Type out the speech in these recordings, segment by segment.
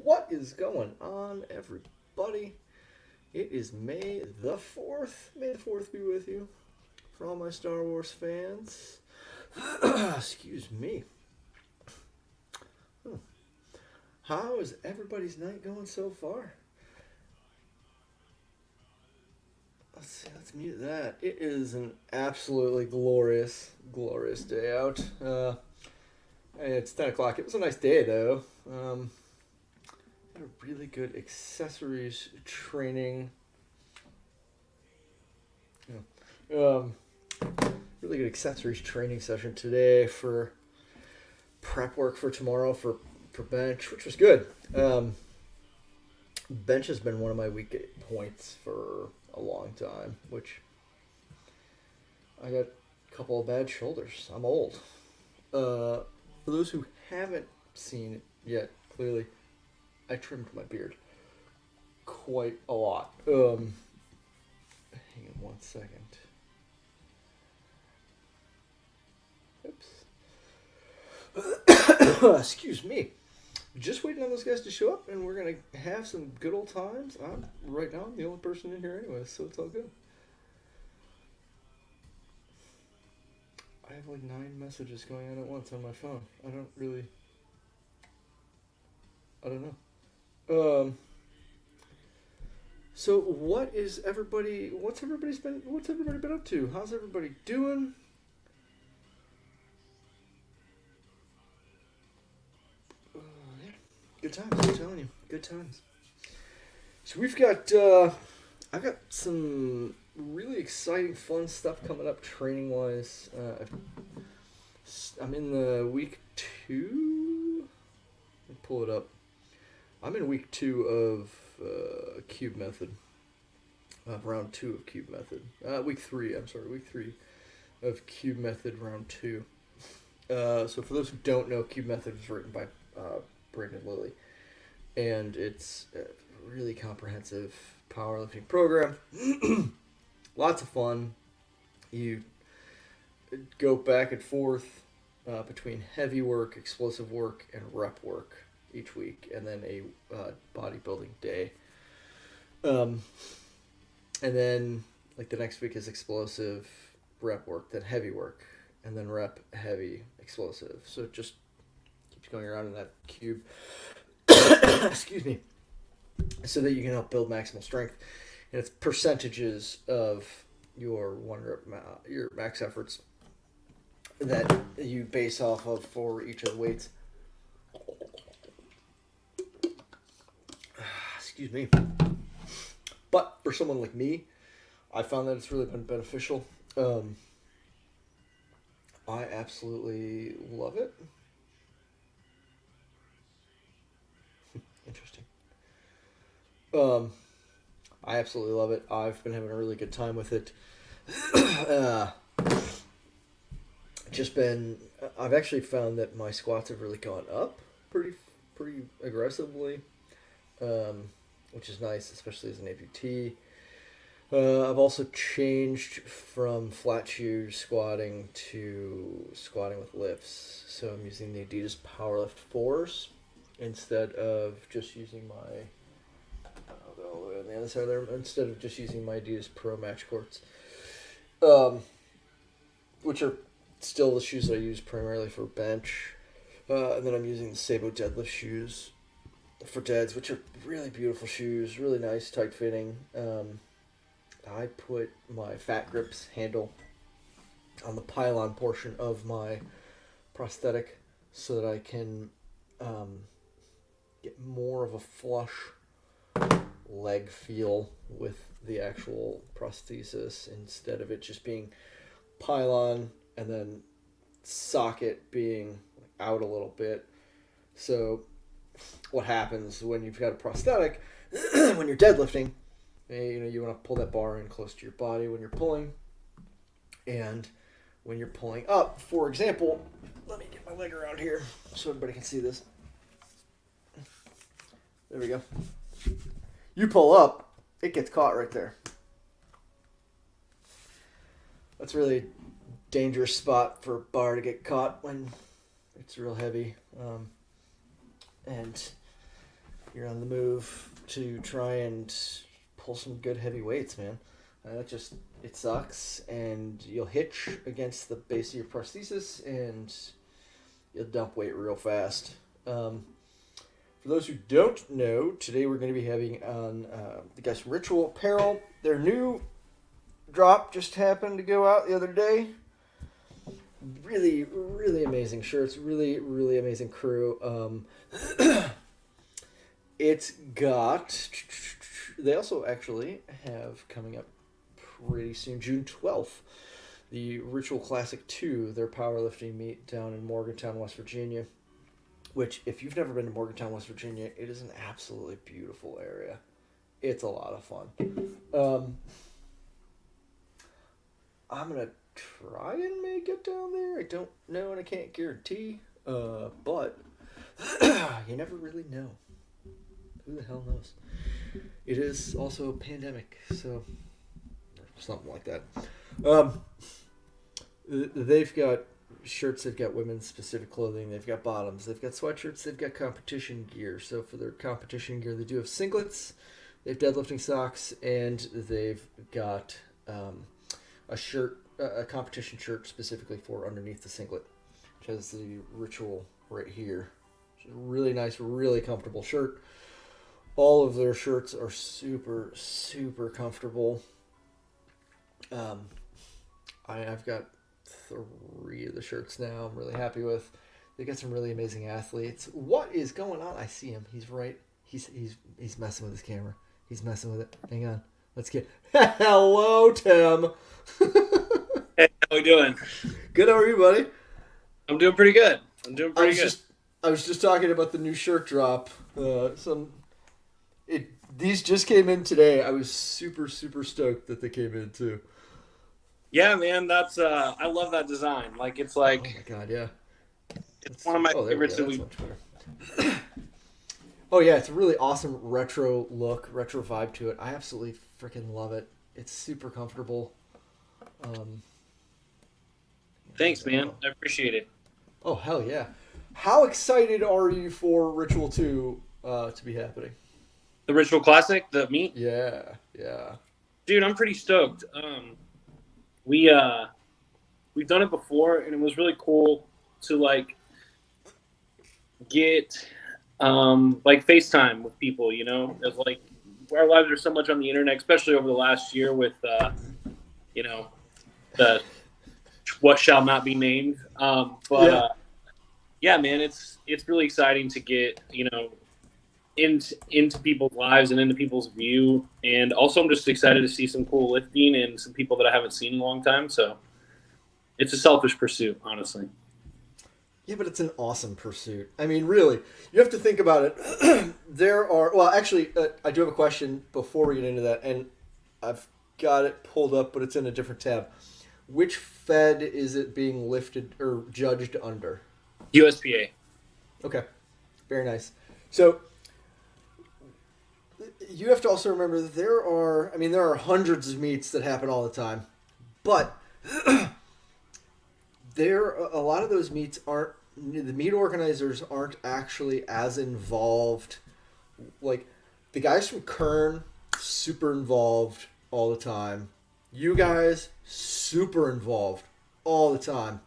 What is going on, everybody? It is May the 4th. May the 4th be with you. For all my Star Wars fans. Excuse me. How is everybody's night going so far? Let's see, let's mute that. It is an absolutely glorious, glorious day out. It's 10 o'clock. It was a nice day, though. Had a really good accessories training. Really good accessories training session today for prep work for tomorrow for bench, which was good. Bench has been one of my weak points for a long time, which I got a couple of bad shoulders. I'm old. For those who haven't seen it yet, clearly, I trimmed my beard quite a lot. Hang on 1 second. Oops. Excuse me. Just waiting on those guys to show up, and we're going to have some good old times. Right now, I'm the only person in here anyway, so it's all good. I have like 9 messages going on at once on my phone. I don't know. So what's everybody been up to? How's everybody doing? Yeah. Good times, I'm telling you. Good times. So we've got I've got some really exciting fun stuff coming up training wise. I'm in the week 2. Let me pull it up. I'm in week 2 of Cube Method. Round 2 of Cube Method. Week 3 of Cube Method round 2. So for those who don't know, Cube Method was written by Brandon Lilly. And it's a really comprehensive powerlifting program. Lots of fun. You go back and forth between heavy work, explosive work, and rep work each week, and then a bodybuilding day. And then like the next week is explosive rep work, then heavy work, and then rep, heavy, explosive. So it just keeps going around in that cube. Excuse me. So that you can help build maximal strength. And it's percentages of your your max efforts that you base off of for each of the weights. Excuse me. But for someone like me, I found that it's really been beneficial. I absolutely love it. Interesting. I absolutely love it. I've been having a really good time with it. I've actually found that my squats have really gone up pretty aggressively, which is nice, especially as an amputee. I've also changed from flat shoe squatting to squatting with lifts. So I'm using the Adidas Powerlift 4s instead of just using my on the other side there, instead of just using my Adidas Pro Match Courts, which are still the shoes that I use primarily for bench, and then I'm using the Sabo deadlift shoes for deads, which are really beautiful shoes, really nice, tight fitting. I put my Fat Grips handle on the pylon portion of my prosthetic so that I can get more of a flush leg feel with the actual prosthesis instead of it just being pylon and then socket being out a little bit. So what happens when you've got a prosthetic, when you're deadlifting, you want to pull that bar in close to your body when you're pulling, and when you're pulling up, for example, let me get my leg around here so everybody can see this. There we go. You pull up, it gets caught right there. That's really a dangerous spot for a bar to get caught when it's real heavy. And you're on the move to try and pull some good heavy weights, man. It sucks, and you'll hitch against the base of your prosthesis, and you'll dump weight real fast. For those who don't know, today we're going to be having on the guys from Ritual Apparel. Their new drop just happened to go out the other day. Really, really amazing shirts. Really, really amazing crew. It's got... They also actually have coming up pretty soon, June 12th, the Ritual Classic 2, their powerlifting meet down in Morgantown, West Virginia. Which, if you've never been to Morgantown, West Virginia, it is an absolutely beautiful area. It's a lot of fun. I'm going to try and make it down there. I don't know and I can't guarantee. But you never really know. Who the hell knows? It is also a pandemic, so something like that. They've got shirts, they've got women's specific clothing, they've got bottoms, they've got sweatshirts, they've got competition gear. So for their competition gear, they do have singlets, they have deadlifting socks, and they've got a shirt, a competition shirt specifically for underneath the singlet, which has the Ritual right here. It's a really nice, really comfortable shirt. All of their shirts are super, super comfortable. I've got 3 of the shirts now. I'm really happy with. They got some really amazing athletes. What is going on? I see him. He's right. He's messing with his camera. He's messing with it. Hang on. Let's get. Hello, Tim. Hey, how we doing? Good. How are you, buddy? I'm doing pretty good. I was just talking about the new shirt drop. These just came in today. I was super, super stoked that they came in too. Yeah, man, that's I love that design. Like it's like, oh my god, yeah, it's one of my favorites that we. Oh yeah, it's a really awesome retro look, retro vibe to it. I absolutely freaking love it. It's super comfortable. Thanks, man. I appreciate it. Oh hell yeah! How excited are you for Ritual 2 to be happening? The Ritual Classic, the meet. Yeah. Dude, I'm pretty stoked. We've done it before, and it was really cool to like get like FaceTime with people. You know, it's like our lives are so much on the internet, especially over the last year with you know, the what shall not be named. Yeah, man, it's really exciting to get, you know, into people's lives and into people's view. And also I'm just excited to see some cool lifting and some people that I haven't seen in a long time. So it's a selfish pursuit, honestly. Yeah, but it's an awesome pursuit. I mean, really, you have to think about it. I do have a question before we get into that, and I've got it pulled up, but it's in a different tab. Which Fed is it being lifted or judged under? USPA. Okay, very nice. So you have to also remember that there are hundreds of meets that happen all the time, but a lot of those meets the meet organizers aren't actually as involved. Like the guys from Kern, super involved all the time. You guys, super involved all the time.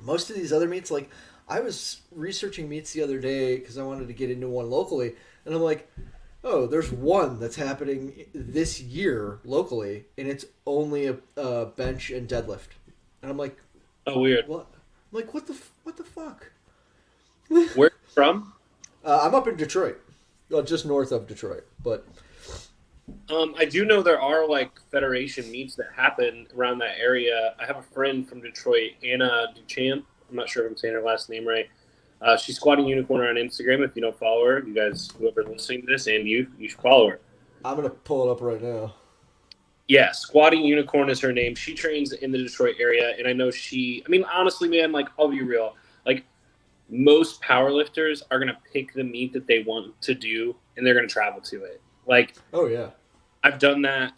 Most of these other meets, like I was researching meets the other day because I wanted to get into one locally, and I'm like, oh, there's one that's happening this year locally, and it's only a bench and deadlift. And I'm like, oh, weird. What? I'm like, what the fuck? Where you from? I'm up in Detroit, well, just north of Detroit, but. I do know there are like federation meets that happen around that area. I have a friend from Detroit, Anna Duchamp. I'm not sure if I'm saying her last name right. She's Squatting Unicorn on Instagram. If you don't follow her, you guys, whoever's listening to this, and you should follow her. I'm going to pull it up right now. Yeah, Squatting Unicorn is her name. She trains in the Detroit area, and I know honestly, man, like, I'll be real. Like, most powerlifters are going to pick the meet that they want to do, and they're going to travel to it. Like, oh, yeah. I've done that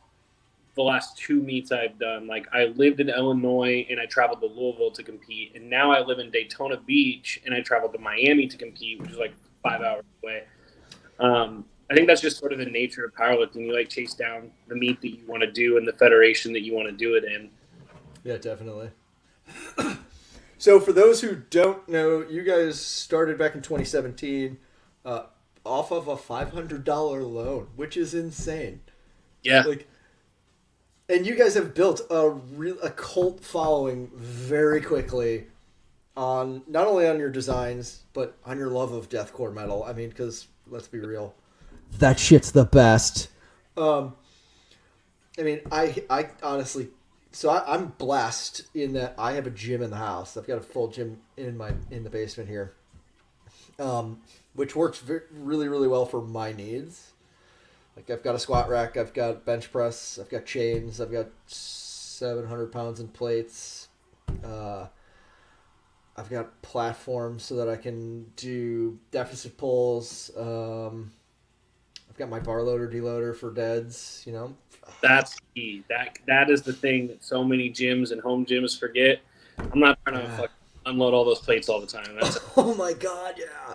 the last 2 meets I've done. Like, I lived in Illinois, and I traveled to Louisville to compete, and now I live in Daytona Beach, and I traveled to Miami to compete, which is like 5 hours away. I think that's just sort of the nature of powerlifting. You like chase down the meet that you want to do and the federation that you want to do it in. Yeah, definitely. So for those who don't know, you guys started back in 2017 uh, off of a $500 loan, which is insane. Yeah. Like, and you guys have built a cult following very quickly on not only on your designs but on your love of deathcore metal. I mean, because let's be real, that shit's the best. I mean, I honestly, so I'm blessed in that I have a gym in the house. I've got a full gym in the basement here, which works really really well for my needs. Like I've got a squat rack, I've got bench press, I've got chains, I've got 700 pounds in plates. I've got platforms so that I can do deficit pulls. I've got my bar loader, deloader for deads. You know, That's key. That is the thing that so many gyms and home gyms forget. I'm not trying to fucking unload all those plates all the time. That's oh my god, yeah.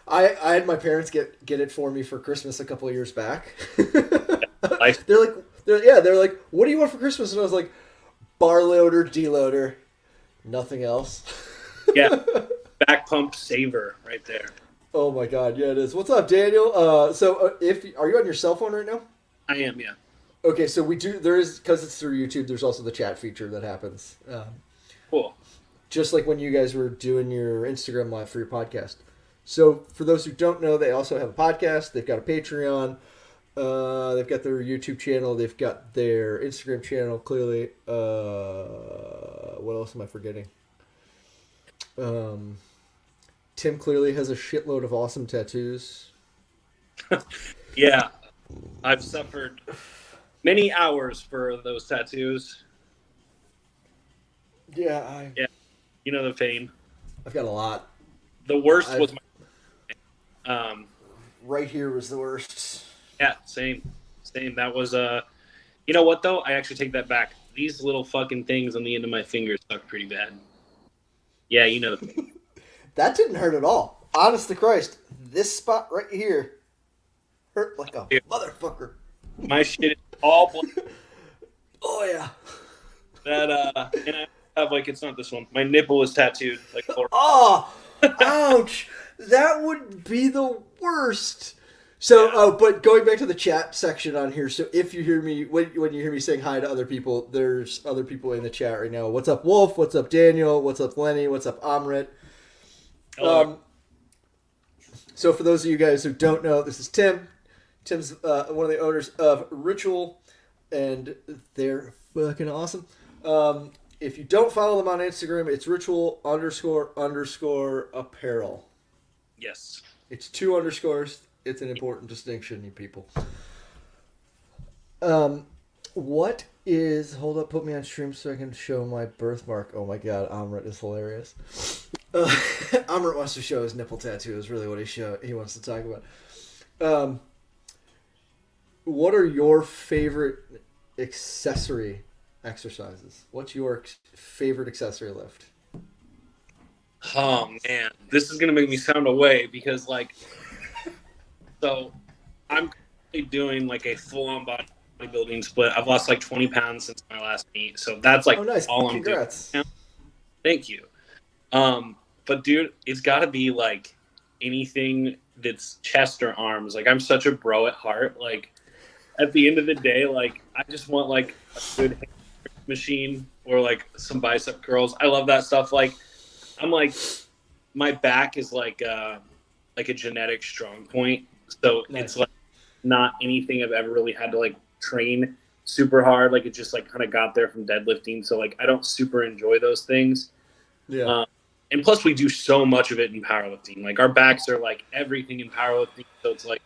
I had my parents get it for me for Christmas a couple of years back. life. They're like, what do you want for Christmas? And I was like, bar loader, deloader, nothing else. Yeah, back pump saver right there. Oh my god, yeah, it is. What's up, Daniel? If are you on your cell phone right now? I am, yeah. Okay, so we do. There is, because it's through YouTube. There's also the chat feature that happens. Cool. Just like when you guys were doing your Instagram live for your podcast. So for those who don't know, they also have a podcast. They've got a Patreon. They've got their YouTube channel. They've got their Instagram channel. Clearly, what else am I forgetting? Tim clearly has a shitload of awesome tattoos. Yeah, I've suffered many hours for those tattoos. Yeah, Yeah, you know the pain. I've got a lot. The worst was my. Right here was the worst. Yeah, same. That was You know what though? I actually take that back. These little fucking things on the end of my fingers suck pretty bad. Yeah, you know. That didn't hurt at all. Honest to Christ, this spot right here hurt like a motherfucker. My shit is all black. Oh yeah. That and I have like it's not this one. My nipple is tattooed like. Oh, ouch! That would be the worst. So, but going back to the chat section on here. So, if you hear me when you hear me saying hi to other people, there's other people in the chat right now. What's up, Wolf? What's up, Daniel? What's up, Lenny? What's up, Amrit? So, for those of you guys who don't know, this is Tim. Tim's one of the owners of Ritual, and they're fucking awesome. If you don't follow them on Instagram, it's ritual__apparel. Yes. It's 2 underscores. It's an important distinction, you people. What is... Hold up, put me on stream so I can show my birthmark. Oh my god, Amrit is hilarious. Amrit wants to show his nipple tattoo is really what he wants to talk about. What are your favorite accessory exercises? What's your favorite accessory lift? Oh man, this is gonna make me sound away because like, so I'm currently doing like a full-on bodybuilding split. I've lost like 20 pounds since my last meet, so that's like nice. all Congrats. I'm doing. Thank you. But dude, it's got to be like anything that's chest or arms. Like I'm such a bro at heart. Like at the end of the day, like I just want like a good machine or like some bicep curls. I love that stuff. Like I'm like my back is like a genetic strong point. So Nice. It's like not anything I've ever really had to like train super hard. Like it just like kind of got there from deadlifting. So like I don't super enjoy those things. Yeah. And plus we do so much of it in powerlifting. Like our backs are like everything in powerlifting. So it's like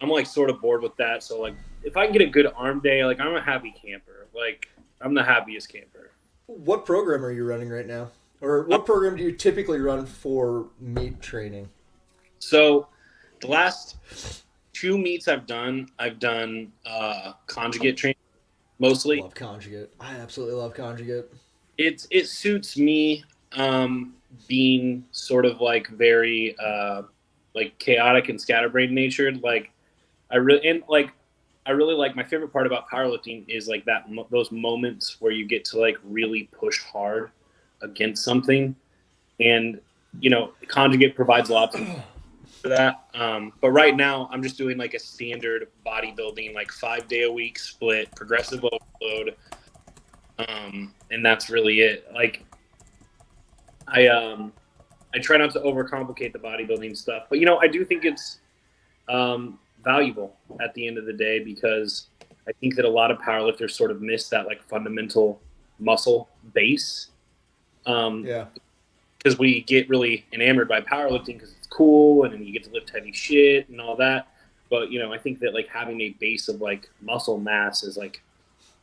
I'm like sort of bored with that. So like if I can get a good arm day, like I'm a happy camper. Like I'm the happiest camper. What program are you running right now? Or what program do you typically run for meet training? So the last 2 meets I've done conjugate training mostly. Love conjugate. I absolutely love conjugate. It suits me being sort of like very like chaotic and scatterbrained natured. Like I really and like I really like my favorite part about powerlifting is like those moments where you get to like really push hard against something, and conjugate provides lots for that. But right now I'm just doing like a standard bodybuilding like 5 day a week split progressive overload, and that's really it. Like I try not to overcomplicate the bodybuilding stuff, but I do think it's valuable at the end of the day because I think that a lot of powerlifters sort of miss that like fundamental muscle base. Yeah. Because we get really enamored by powerlifting because it's cool and then you get to lift heavy shit and all that. But I think that like having a base of like muscle mass is like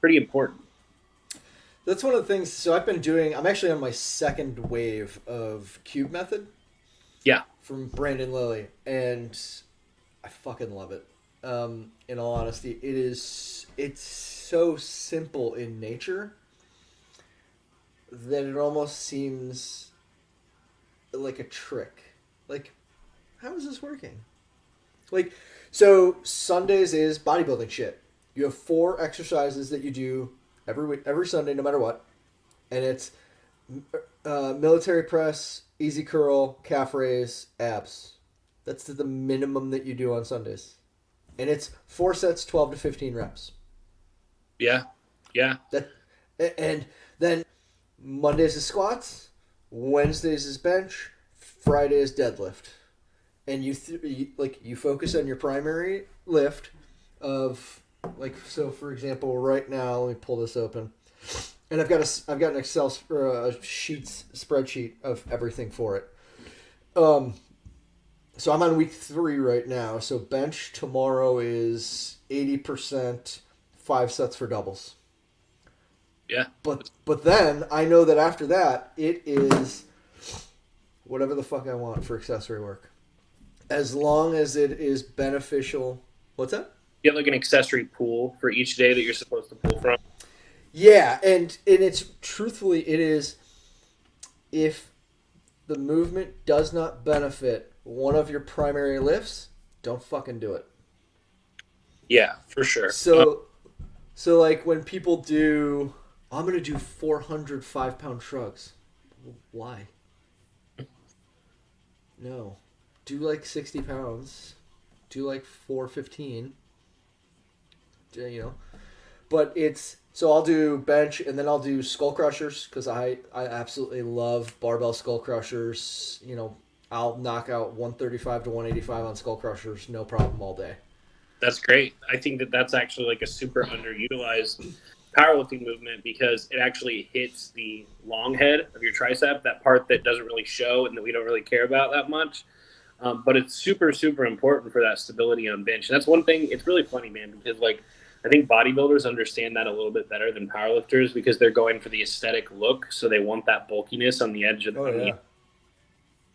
pretty important. That's one of the things. So I'm actually on my second wave of Cube Method. Yeah. From Brandon Lilly, and I fucking love it. In all honesty, it's so simple in nature that it almost seems like a trick. Like, how is this working? Like, so Sundays is bodybuilding shit. You have 4 exercises that you do every Sunday, no matter what, and it's military press, easy curl, calf raise, abs. That's the minimum that you do on Sundays, and it's 4 sets, 12 to 15 reps. Yeah, yeah. And then Mondays is squats, Wednesdays is bench, Friday is deadlift, and you focus on your primary lift of like, so for example right now, let me pull this open, and I've got an Excel spreadsheet of everything for it. So I'm on week 3 right now. So bench tomorrow is 80%, 5 sets for doubles. Yeah. But then I know that after that it is whatever the fuck I want for accessory work, as long as it is beneficial. What's that? You have like an accessory pool for each day that you're supposed to pull from. Yeah, and it's truthfully it is, if the movement does not benefit one of your primary lifts, don't fucking do it. Yeah, for sure. So like when people do, I'm gonna do 400 5-pound shrugs. Why? No, do like 60 pounds. Do like 415. But it's, so I'll do bench and then I'll do skull crushers because I absolutely love barbell skull crushers. I'll knock out 135 to 185 on skull crushers, no problem, all day. That's great. I think that that's actually like a super underutilized powerlifting movement because it actually hits the long head of your tricep, that part that doesn't really show and that we don't really care about that much. But it's super, super important for that stability on bench. And that's one thing. It's really funny, man, because like I think bodybuilders understand that a little bit better than powerlifters because they're going for the aesthetic look. So they want that bulkiness on the edge of the knee.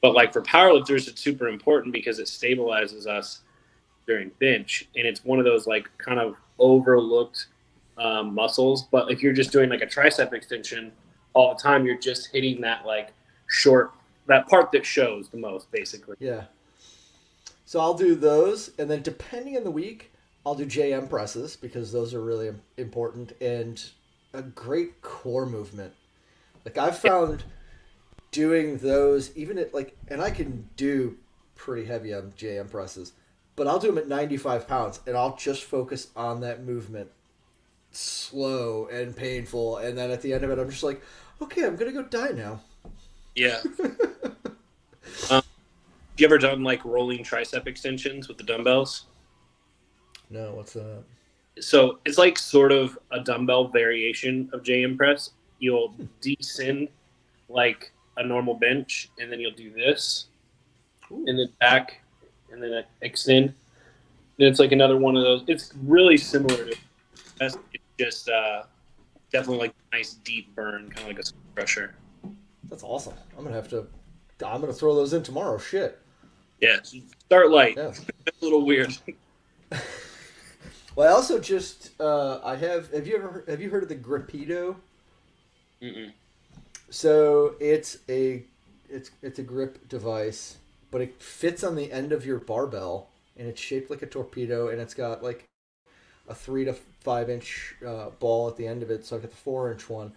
But like for powerlifters, it's super important because it stabilizes us during bench. And it's one of those like kind of overlooked muscles. But if you're just doing like a tricep extension all the time, you're just hitting that like short, that part that shows the most, basically. Yeah. So I'll do those, and then depending on the week, I'll do JM presses because those are really important, and a great core movement. Like I've found doing those, even at like, and I can do pretty heavy on JM presses, but I'll do them at 95 pounds, and I'll just focus on that movement, slow and painful, and then at the end of it, I'm just like, okay, I'm gonna go die now. Yeah. Have you ever done like rolling tricep extensions with the dumbbells? No, what's that? So it's like sort of a dumbbell variation of JM press. You'll descend like a normal bench, and then you'll do this, and then back, and then extend. And it's like another one of those. It's really similar to press. It's just definitely like a nice deep burn, kind of like a skull crusher. That's awesome. I'm gonna throw those in tomorrow. Shit. Yeah, start light. Yeah. That's a little weird. Well, I also just have you heard of the Grippedo? Mm-mm. So it's a grip device, but it fits on the end of your barbell, and it's shaped like a torpedo, and it's got like a 3 to 5 inch ball at the end of it. So I got the 4 inch one,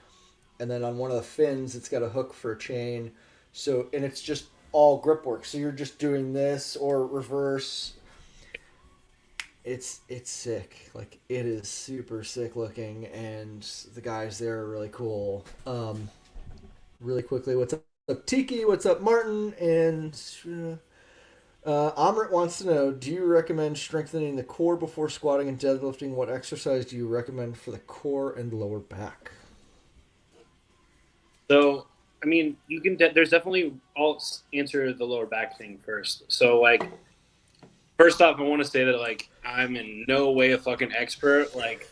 and then on one of the fins, it's got a hook for a chain. So and it's just all grip work. So you're just doing this or reverse. It's sick. Like it is super sick looking, and the guys there are really cool. Really quickly, what's up, Tiki? What's up, Martin? And Amrit wants to know: do you recommend strengthening the core before squatting and deadlifting? What exercise do you recommend for the core and lower back? So, I mean, you can. There's definitely. I'll answer the lower back thing first. So, like, first off, I want to say that like I'm in no way a fucking expert. Like,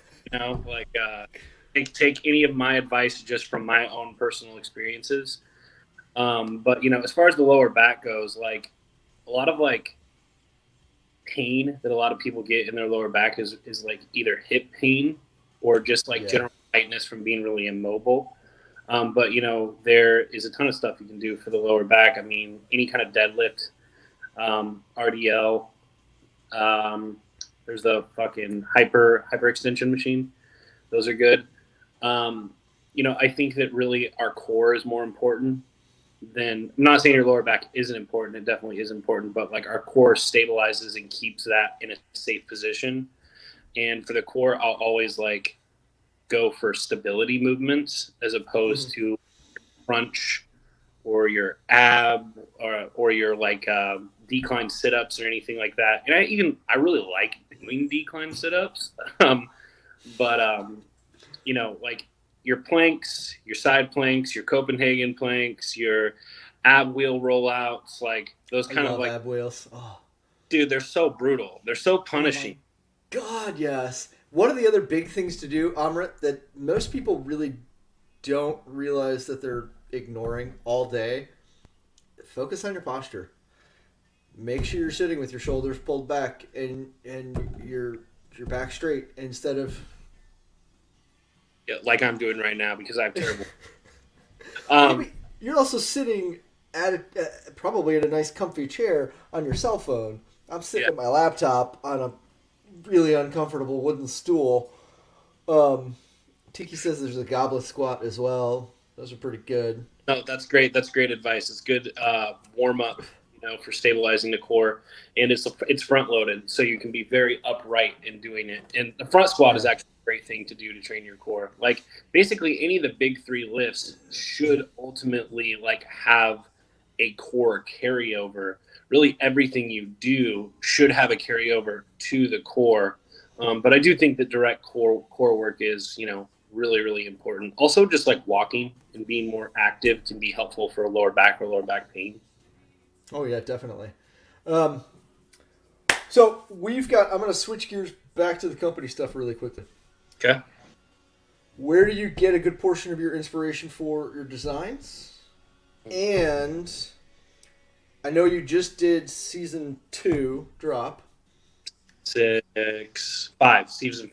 take any of my advice just from my own personal experiences. But as far as the lower back goes, like a lot of like pain that a lot of people get in their lower back is like either hip pain or just like general tightness from being really immobile. But there is a ton of stuff you can do for the lower back. I mean, any kind of deadlift, RDL. There's the fucking hyper extension machine. Those are good. I think that really our core is more important than. I'm not saying your lower back isn't important. It definitely is important, but like our core stabilizes and keeps that in a safe position. And for the core, I'll always like go for stability movements as opposed to crunch or your ab or your like decline sit-ups or anything like that. And I really like doing decline sit-ups, but like your planks, your side planks, your Copenhagen planks, your ab wheel rollouts, like those kind of like ab wheels. Oh, dude, they're so brutal. They're so punishing. Oh God, yes. One of the other big things to do, Amrit, that most people really don't realize that they're ignoring all day, focus on your posture. Make sure you're sitting with your shoulders pulled back and your back straight instead of like I'm doing right now because I have terrible. You're also sitting probably in a nice comfy chair on your cell phone. I'm sitting at my laptop on a really uncomfortable wooden stool. Tiki says there's a goblet squat as well. Those are pretty good. No, that's great. That's great advice. It's good warm up, for stabilizing the core, and it's front loaded, so you can be very upright in doing it. And the front squat is actually a great thing to do to train your core. Like basically any of the big three lifts should ultimately like have a core carryover. Really, everything you do should have a carryover to the core. But I do think that direct core work is, really, really important. Also, just like walking and being more active can be helpful for lower back or lower back pain. Oh yeah, definitely. So I'm going to switch gears back to the company stuff really quickly. Okay. Where do you get a good portion of your inspiration for your designs? And I know you just did season 2 drop. Season 5. Season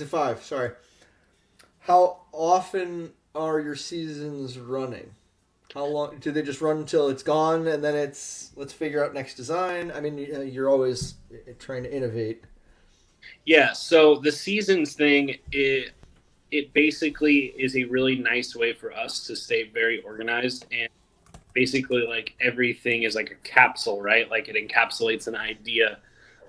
5, sorry. How often are your seasons running? How long do they just run until it's gone and then it's let's figure out next design? I mean, you're always trying to innovate. Yeah, so the seasons thing, it basically is a really nice way for us to stay very organized, and basically like everything is like a capsule, right? Like it encapsulates an idea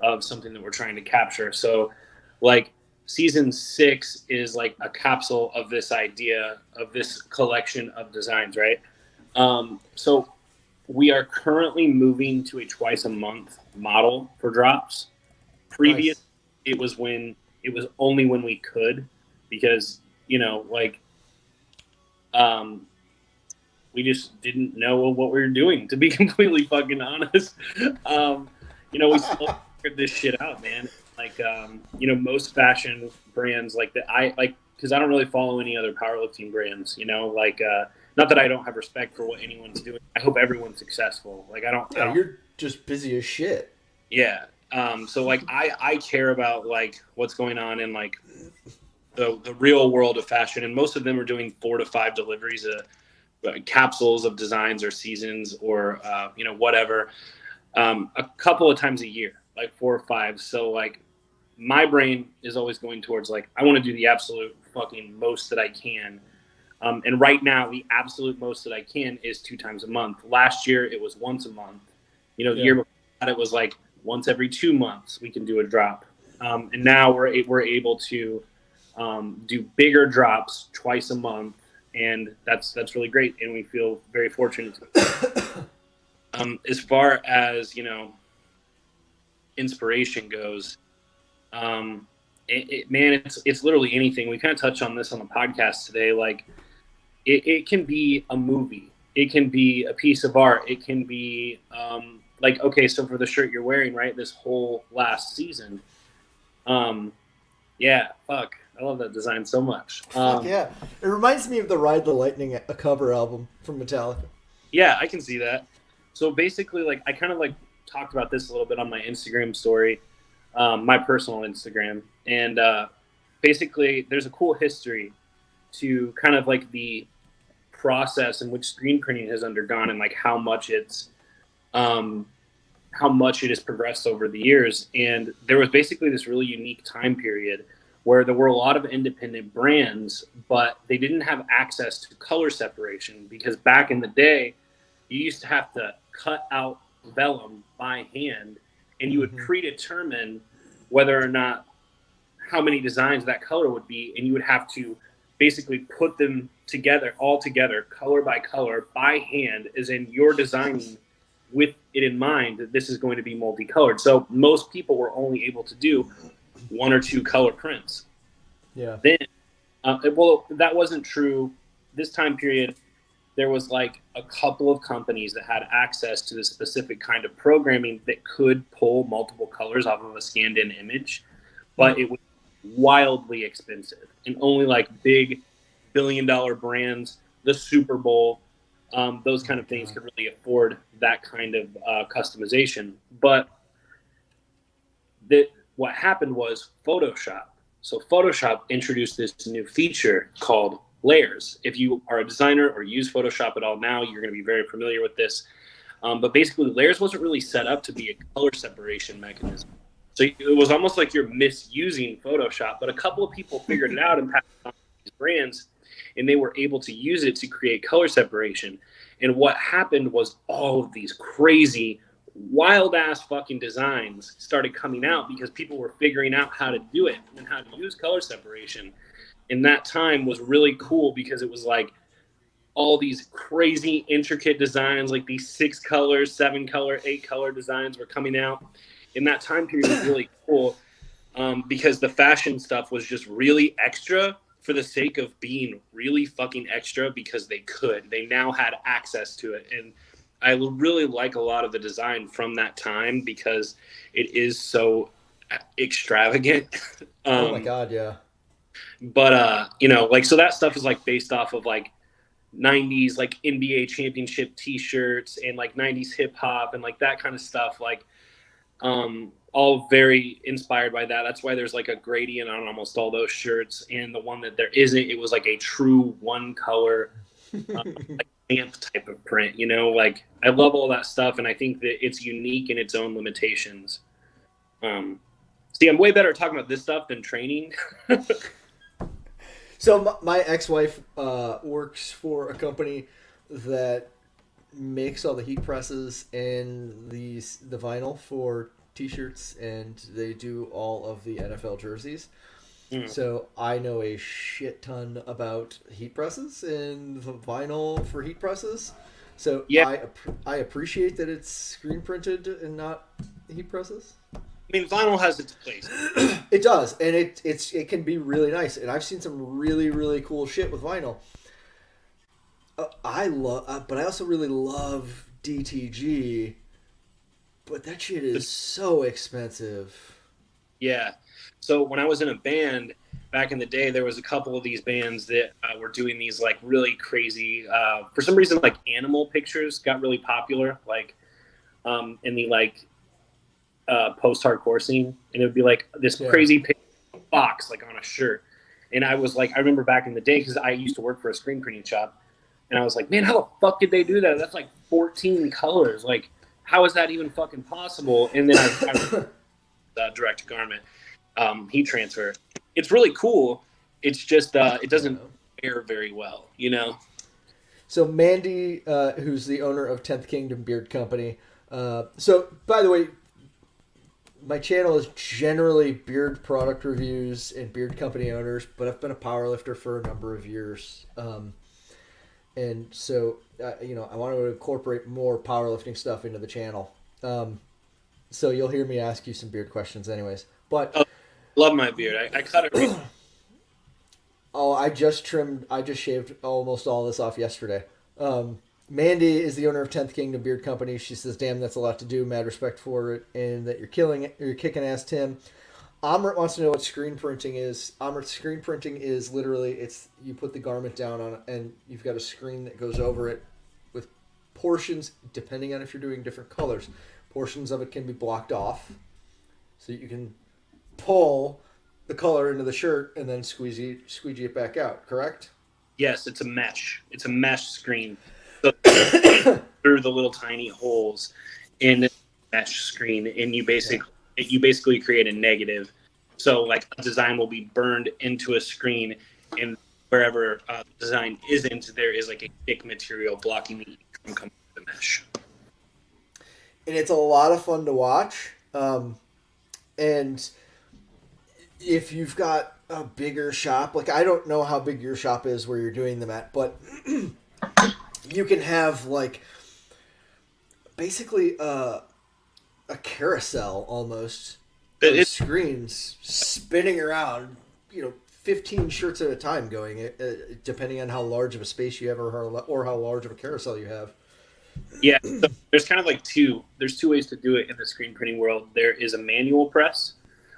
of something that we're trying to capture. So like season 6 is like a capsule of this idea of this collection of designs, right? So we are currently moving to a twice a month model for drops. Previous, nice. It was only when we could, because we just didn't know what we were doing, to be completely fucking honest. We still figured this shit out, man. Like, most fashion brands like that, because I don't really follow any other powerlifting brands, not that I don't have respect for what anyone's doing. I hope everyone's successful. Like, I don't. You're just busy as shit. Yeah. So like, I care about like what's going on in like the real world of fashion, and most of them are doing 4 to 5 deliveries, capsules of designs or seasons or whatever. a couple of times a year, like 4 or 5. So like my brain is always going towards like, I want to do the absolute fucking most that I can. And right now, the absolute most that I can is 2 times a month. Last year, it was once a month. The year before that, it was like once every 2 months we can do a drop. And now we're able to do bigger drops twice a month, and that's really great. And we feel very fortunate. As far as inspiration goes, man, it's literally anything. We kind of touched on this on the podcast today. Like, it can be a movie, it can be a piece of art, it can be like, okay, so for the shirt you're wearing, right, this whole last season, yeah, fuck, I love that design so much. Yeah, it reminds me of the Ride the Lightning, a cover album from Metallica. Yeah, I can see that. So basically, like, I kind of like talked about this a little bit on my Instagram story, my personal Instagram, and basically there's a cool history to kind of like the process in which screen printing has undergone, and like how much it has progressed over the years. And there was basically this really unique time period where there were a lot of independent brands, but they didn't have access to color separation, because back in the day, you used to have to cut out vellum by hand, and you would predetermine whether or not how many designs that color would be, and you would have to basically put them together, all together, color by color, by hand, as in you're designing with it in mind that this is going to be multicolored. So most people were only able to do 1 or 2 color prints. Yeah. Then, well, that wasn't true. This time period, there was like a couple of companies that had access to this specific kind of programming that could pull multiple colors off of a scanned-in image, but it was wildly expensive, and only like big billion-dollar brands, the Super Bowl, those kind of things could really afford that kind of customization. But what happened was Photoshop. So Photoshop introduced this new feature called layers. If you are a designer or use Photoshop at all now, you're going to be very familiar with this. But basically, layers wasn't really set up to be a color separation mechanism. So it was almost like you're misusing Photoshop. But a couple of people figured it out and passed it on to these brands, and they were able to use it to create color separation. And what happened was all of these crazy, wild-ass fucking designs started coming out because people were figuring out how to do it and how to use color separation. And that time was really cool because it was like all these crazy, intricate designs, like these 6 color, 7 color, 8 color designs were coming out. And that time period was really cool because the fashion stuff was just really extra for the sake of being really fucking extra, because they could. They now had access to it. And I really like a lot of the design from that time because it is so extravagant. Oh my God, yeah. But, like, so that stuff is like based off of like 90s, like NBA championship t-shirts and like 90s hip hop and like that kind of stuff. Like, all very inspired by that. That's why there's like a gradient on almost all those shirts. And the one that there isn't, it was like a true one color, like stamp type of print, like I love all that stuff. And I think that it's unique in its own limitations. See, I'm way better at talking about this stuff than training. So my ex-wife works for a company that makes all the heat presses and the vinyl for t-shirts, and they do all of the NFL jerseys. So I know a shit ton about heat presses and the vinyl for heat presses. So yeah. I appreciate that it's screen printed and not heat presses. I mean, vinyl has its place. It does, and it can be really nice. And I've seen some really, really cool shit with vinyl. But I also really love DTG. But that shit is so expensive. Yeah. So when I was in a band back in the day, there was a couple of these bands that were doing these like really crazy, for some reason, like animal pictures got really popular, like in the like post-hardcore scene. And it would be like this crazy box like on a shirt. And I was like, I remember back in the day, because I used to work for a screen printing shop. And I was like, man, how the fuck did they do that? That's like 14 colors. Like, how is that even fucking possible? And then I've direct garment heat transfer. It's really cool. It's just it doesn't air very well, you know. So Mandy, who's the owner of 10th Kingdom Beard Company. So by the way, my channel is generally beard product reviews and beard company owners, but I've been a powerlifter for a number of years. And so, I want to incorporate more powerlifting stuff into the channel. So you'll hear me ask you some beard questions anyways. But love my beard. I cut it. I just shaved almost all this off yesterday. Mandy is the owner of 10th Kingdom Beard Company. She says, damn, that's a lot to do. Mad respect for it. And that you're killing it. You're kicking ass, Tim. Amrit wants to know what screen printing is. Amrit, screen printing is literally, you put the garment down on it and you've got a screen that goes over it with portions, depending on if you're doing different colors. Portions of it can be blocked off. So you can pull the color into the shirt and then squeegee it back out, correct? Yes, it's a mesh. It's a mesh screen. So through the little tiny holes in the mesh screen, and you basically create a negative. So like a design will be burned into a screen, and wherever the design isn't, there is like a thick material blocking the heat from coming to the mesh. And it's a lot of fun to watch. And if you've got a bigger shop, like I don't know how big your shop is where you're doing them at, but you can have like basically a carousel almost of screens spinning around, 15 shirts at a time going, depending on how large of a space you have or how large of a carousel you have. Yeah, so there's kind of like there's two ways to do it in the screen printing world. There is a manual press,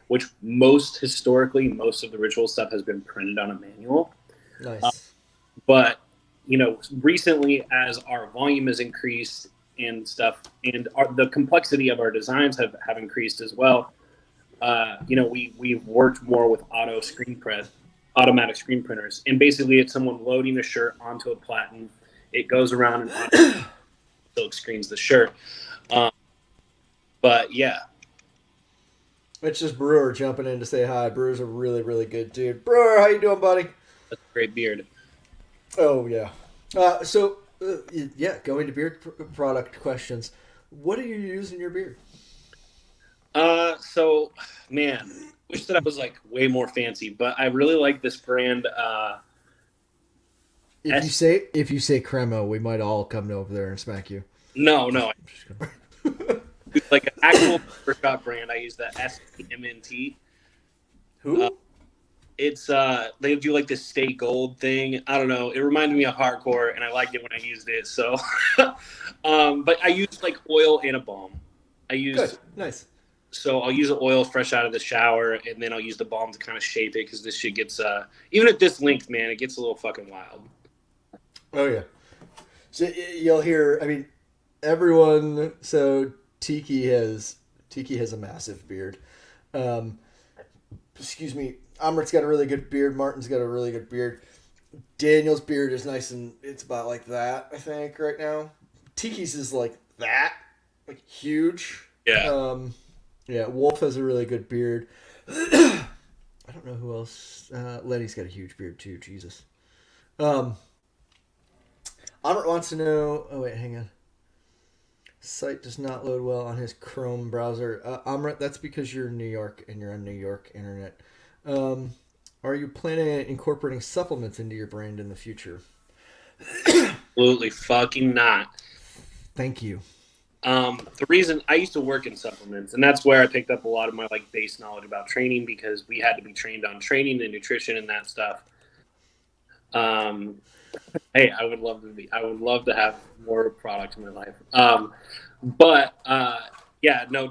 which most of the ritual stuff has been printed on a manual. Nice. But, recently as our volume has increased and stuff, and the complexity of our designs have increased as well, we've worked more with automatic screen printers. And basically it's someone loading a shirt onto a platen. It goes around and silk screens the shirt. But yeah. It's just Brewer jumping in to say hi. Brewer's a really, really good dude. Brewer, how you doing, buddy? That's a great beard. Oh, yeah. Going to beard product questions. What do you use in your beard? Man, wish that I was like way more fancy, but I really like this brand. If you say Cremo, we might all come over there and smack you. No. Like an actual barbershop brand, I use the SMNT. Who? It's they do like this stay gold thing. I don't know. It reminded me of hardcore, and I liked it when I used it. So, but I use like oil and a balm. Good. Nice. So I'll use the oil fresh out of the shower, and then I'll use the balm to kind of shape it because this shit gets even at this length, man, it gets a little fucking wild. Oh yeah. So you'll hear. I mean, everyone. So Tiki has a massive beard. Excuse me. Amrit's got a really good beard. Martin's got a really good beard. Daniel's beard is nice and it's about like that, I think, right now. Tiki's is like that, like huge. Yeah. Wolf has a really good beard. I don't know who else. Lenny's got a huge beard too. Jesus. Amrit wants to know. Oh wait, hang on. Site does not load well on his Chrome browser. Amrit, that's because you're in New York and you're on New York internet. Are you planning on incorporating supplements into your brand in the future? Absolutely fucking not. Thank you. The reason I used to work in supplements, and that's where I picked up a lot of my like base knowledge about training because we had to be trained on training and nutrition and that stuff. Hey, I would love to have more product in my life.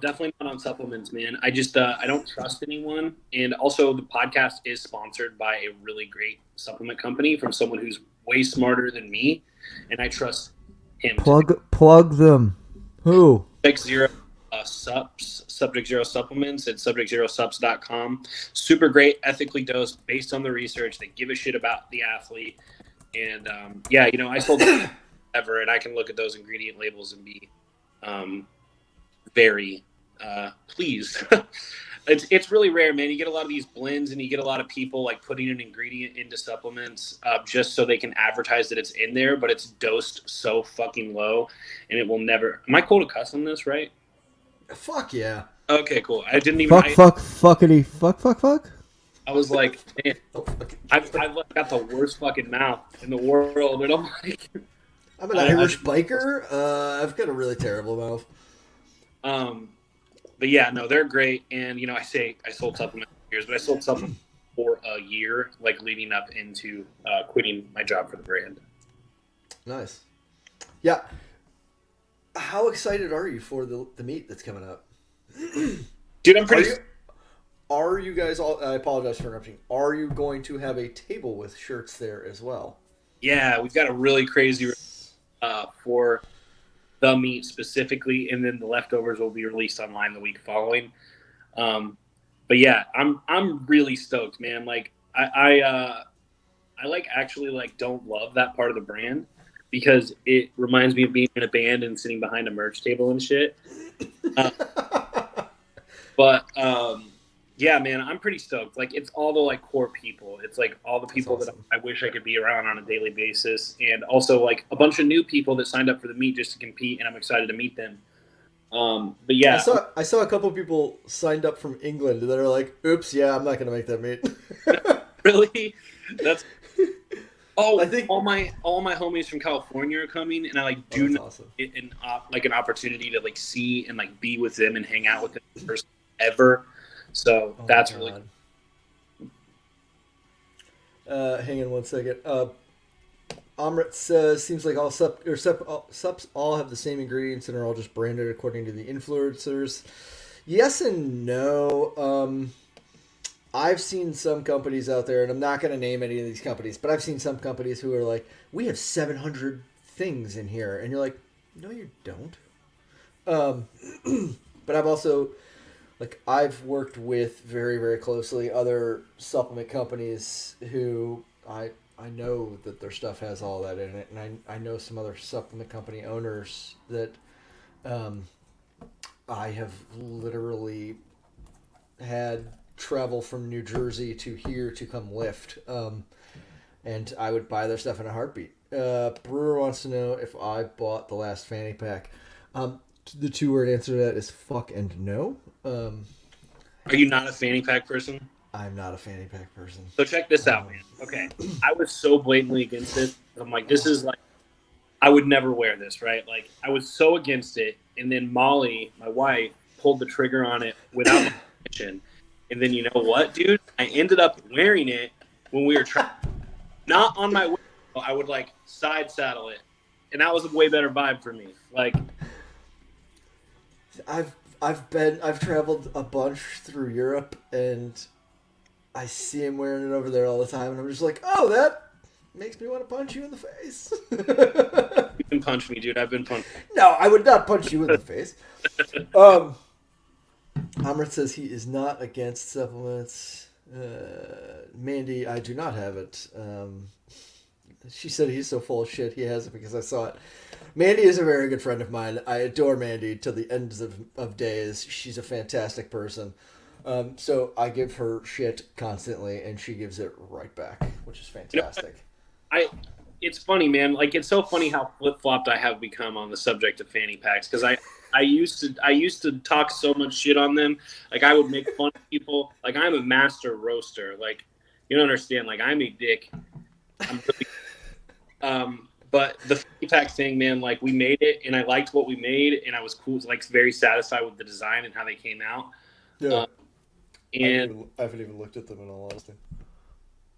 Definitely not on supplements, man. I just I don't trust anyone, and also the podcast is sponsored by a really great supplement company from someone who's way smarter than me, and I trust him. Plug them. Who? Subject Zero supplements at subjectzerosubs.com. Super great, ethically dosed, based on the research. They give a shit about the athlete, and I sold ever, and I can look at those ingredient labels and be very pleased. It's really rare, man. You get a lot of these blends, and you get a lot of people like putting an ingredient into supplements just so they can advertise that it's in there, but it's dosed so fucking low, and it will never. Am I cool to cuss on this, right? Fuck yeah. Okay, cool. I didn't even. Fuckity, fuck. I was like, man, I've like, got the worst fucking mouth in the world, and I'm like, I'm an Irish biker. I've got a really terrible mouth. But yeah, no, they're great. And I say I sold supplements for years, but I sold supplements for a year, like leading up into quitting my job for the brand. Nice. Yeah. How excited are you for the meet that's coming up? Dude, I'm pretty. Are you guys all? I apologize for interrupting. Are you going to have a table with shirts there as well? Yeah, we've got a really crazy for the meat specifically, and then the leftovers will be released online the week following. But yeah, I'm really stoked, man. Like I like actually like don't love that part of the brand because it reminds me of being in a band and sitting behind a merch table and shit. But yeah, man, I'm pretty stoked. Like it's all the like core people. It's like all the people that I wish I could be around on a daily basis, and also like a bunch of new people that signed up for the meet just to compete, and I'm excited to meet them. But yeah, I saw a couple of people signed up from England that are like, "Oops, yeah, I'm not gonna make that meet." Really? That's I think all my homies from California are coming, and I like do not awesome. get an opportunity to like see and like be with them and hang out with them first ever. So that's really cool. Hang on one second. Amrit says, seems like all sups all have the same ingredients and are all just branded according to the influencers. Yes and no. I've seen some companies out there, and I'm not going to name any of these companies, but I've seen some companies who are like, we have 700 things in here. And you're like, no, you don't. But I've also... Like, I've worked with very, very closely other supplement companies who I know that their stuff has all that in it. And I know some other supplement company owners that I have literally had travel from New Jersey to here to come lift. And I would buy their stuff in a heartbeat. Brewer wants to know if I bought the last fanny pack. The two-word answer to that is fuck and no. Are you not a fanny pack person? I'm not a fanny pack person. So check this out, man. Okay, I was so blatantly against it. I'm like, this is like, I would never wear this, right? Like, I was so against it, and then Molly, my wife, pulled the trigger on it without my permission. And then you know what, dude? I ended up wearing it when we were not on my way. I would like side saddle it, and that was a way better vibe for me. Like, I've traveled a bunch through Europe, and I see him wearing it over there all the time, and I'm just like, oh, that makes me want to punch you in the face. You can punch me, dude. I've been punched. No, I would not punch you in the face. Amrit says he is not against supplements. Mandy, I do not have it. She said he's so full of shit he has it because I saw it. Mandy is a very good friend of mine. I adore Mandy to the ends of days. She's a fantastic person. So I give her shit constantly, and she gives it right back, which is fantastic. It's funny, man. Like, it's so funny how flip-flopped I have become on the subject of fanny packs, because I used to talk so much shit on them. Like, I would make fun of people. Like, I'm a master roaster. Like, you don't understand. Like, I'm a dick. I'm really... But the fanny pack thing, man, like, we made it, and I liked what we made, and I was cool, like, very satisfied with the design and how they came out. Yeah. And I haven't even looked at them in all honesty.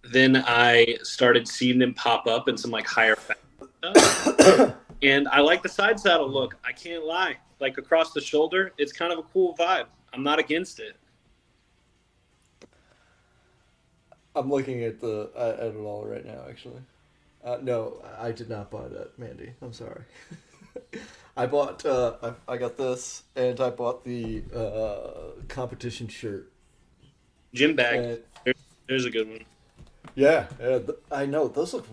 Then I started seeing them pop up in some like higher stuff. And I like the side saddle look. I can't lie. Like across the shoulder, it's kind of a cool vibe. I'm not against it. I'm looking at it all right now, actually. No, I did not buy that, Mandy. I'm sorry. I bought. I got this, and I bought the competition shirt. Gym bag. There's a good one. Yeah, I know those look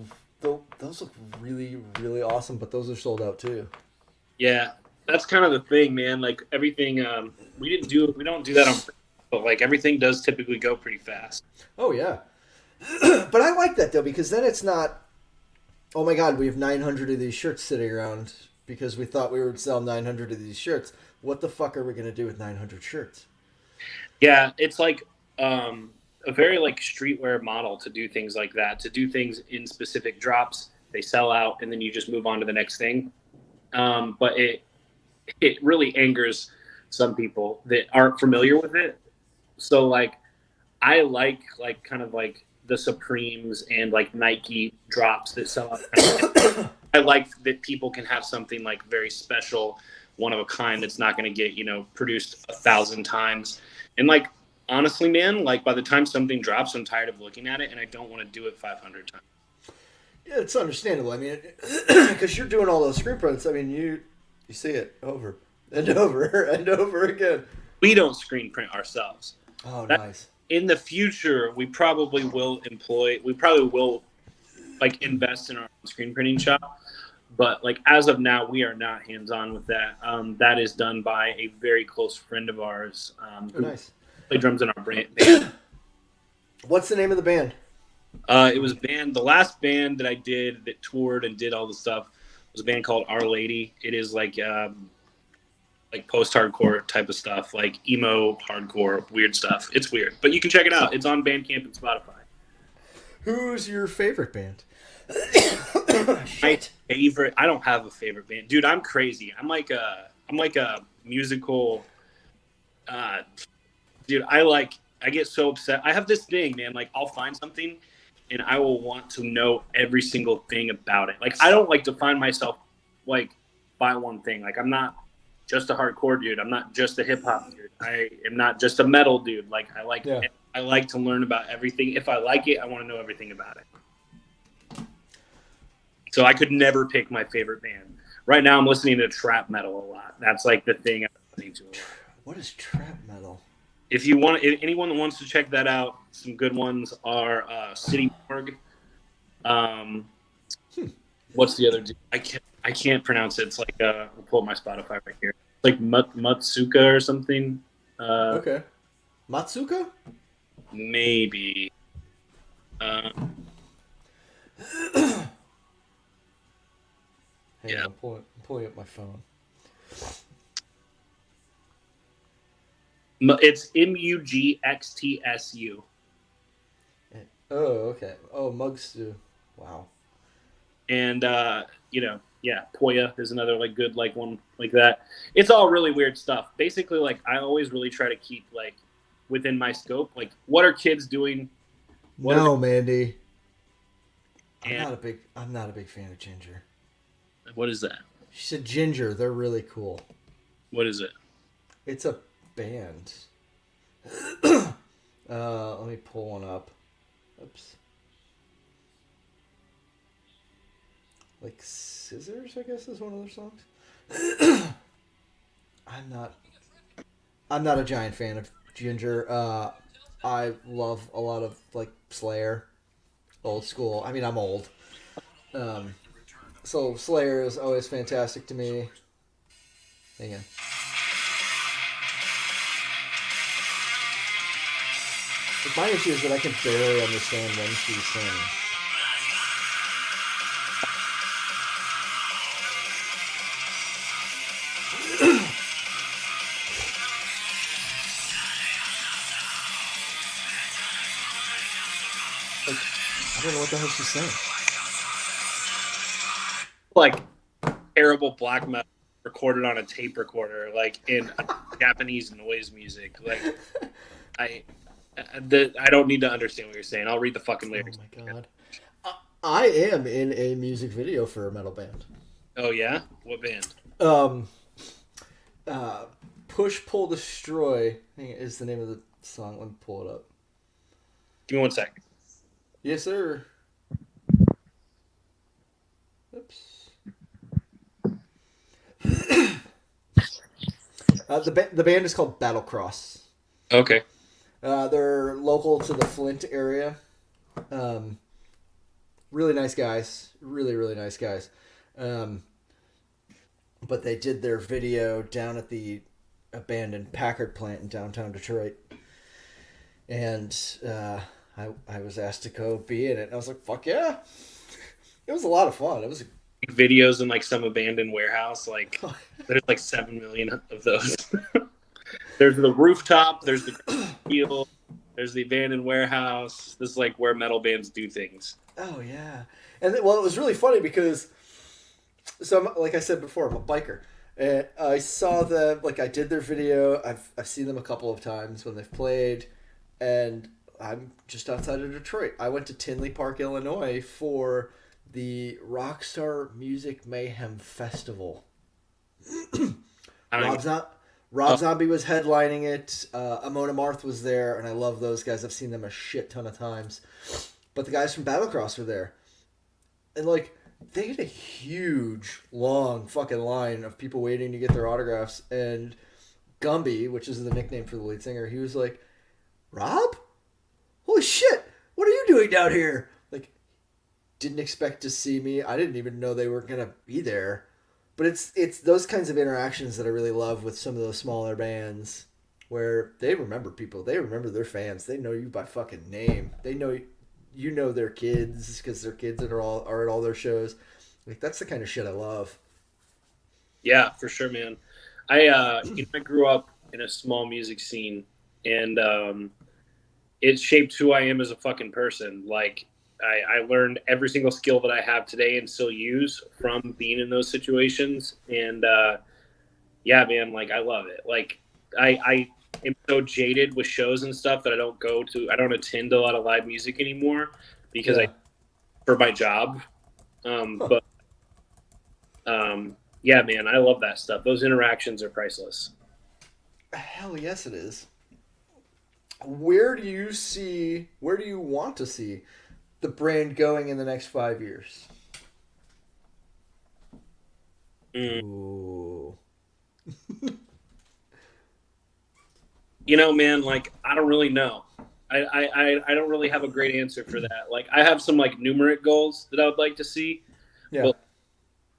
really, really awesome, but those are sold out too. Yeah, that's kind of the thing, man. Like everything, we don't do that on, but like everything does typically go pretty fast. Oh yeah, but I like that though because then it's not. Oh my God, we have 900 of these shirts sitting around because we thought we would sell 900 of these shirts. What the fuck are we gonna do with 900 shirts? Yeah, it's like a very like streetwear model to do things like that. To do things in specific drops, they sell out, and then you just move on to the next thing. But it really angers some people that aren't familiar with it. So like I like kind of like the Supremes and like Nike drops that sell out. I like that people can have something like very special, one of a kind that's not going to get produced 1,000 times. And like honestly, man, like by the time something drops, I'm tired of looking at it, and I don't want to do it 500 times. Yeah, it's understandable. I mean, because you're doing all those screen prints. I mean, you see it over and over and over again. We don't screen print ourselves. Oh, nice. In the future, we probably will like invest in our own screen printing shop. But like as of now, we are not hands on with that. That is done by a very close friend of ours who plays drums in our band. What's the name of the band? It was a band. The last band that I did that toured and did all the stuff was a band called Our Lady. It is like post-hardcore type of stuff, like emo, hardcore, weird stuff. It's weird, but you can check it out. It's on Bandcamp and Spotify. Who's your favorite band? My favorite? I don't have a favorite band, dude. I'm crazy. I'm like a musical. Dude, I get so upset. I have this thing, man. Like I'll find something, and I will want to know every single thing about it. Like I don't like to find myself like by one thing. Like I'm not just a hardcore dude. I'm not just a hip hop dude. I am not just a metal dude. Like I like to learn about everything. If I like it, I want to know everything about it. So I could never pick my favorite band. Right now, I'm listening to trap metal a lot. That's like the thing I'm listening to a lot. What is trap metal? If anyone that wants to check that out, some good ones are City Morgue. What's the other dude? I can't pronounce it. It's like I'll pull up my Spotify right here. It's like Matsuka or something. Okay. Matsuka? Maybe. Hey, Yeah. I'm pulling up my phone. It's MUGXTSU. Oh, okay. Oh, Mugstu. Wow. And Poya is another like good like one like that. It's all really weird stuff. Basically, like I always really try to keep like within my scope. Like, what are kids doing? Mandy. I'm not a big fan of Ginger. What is that? She said Ginger. They're really cool. What is it? It's a band. Let me pull one up. Oops. Like Scissors, I guess, is one of their songs. I'm not a giant fan of Ginger. I love a lot of like Slayer, old school. I mean, I'm old. So Slayer is always fantastic to me. Hang on. But my issue is that I can barely understand when she sings. I don't know what the hell she's saying. Like terrible black metal recorded on a tape recorder, like in Japanese noise music. Like I don't need to understand what you're saying. I'll read the fucking lyrics. Oh my god. I am in a music video for a metal band. Oh yeah? What band? Push Pull Destroy is the name of the song. Let me pull it up. Give me 1 second. Yes, sir. Oops. The band is called Battlecross. Okay. They're local to the Flint area. Really nice guys. Really, really nice guys. but they did their video down at the abandoned Packard plant in downtown Detroit, and I was asked to go be in it. And I was like, fuck yeah! It was a lot of fun. It was videos in like some abandoned warehouse. Like there's like 7 million of those. There's the rooftop. There's the field. There's the abandoned warehouse. This is like where metal bands do things. Oh yeah, and it was really funny because, like I said before, I'm a biker, and I saw them. Like I did their video. I've seen them a couple of times when they've played, and I'm just outside of Detroit. I went to Tinley Park, Illinois, for the Rockstar Music Mayhem Festival. Rob Zombie was headlining it. Amon Amarth was there, and I love those guys. I've seen them a shit ton of times. But the guys from Battlecross were there. And, like, they had a huge, long fucking line of people waiting to get their autographs. And Gumby, which is the nickname for the lead singer, he was like, Rob? Holy shit! What are you doing down here? Like, didn't expect to see me. I didn't even know they were going to be there. But it's those kinds of interactions that I really love with some of those smaller bands where they remember people. They remember their fans. They know you by fucking name. They know you know their kids because their kids are at all their shows. Like that's the kind of shit I love. Yeah, for sure, man. I grew up in a small music scene, and it shaped who I am as a fucking person. Like I learned every single skill that I have today and still use from being in those situations. And yeah, man, like I love it. Like I am so jaded with shows and stuff that I don't attend a lot of live music anymore because for my job. But yeah, man, I love that stuff. Those interactions are priceless. Hell yes, it is. Where do you want to see the brand going in the next 5 years? Ooh. You know, man, like I don't really know. I don't really have a great answer for that. Like I have some like numeric goals that I would like to see. Yeah. But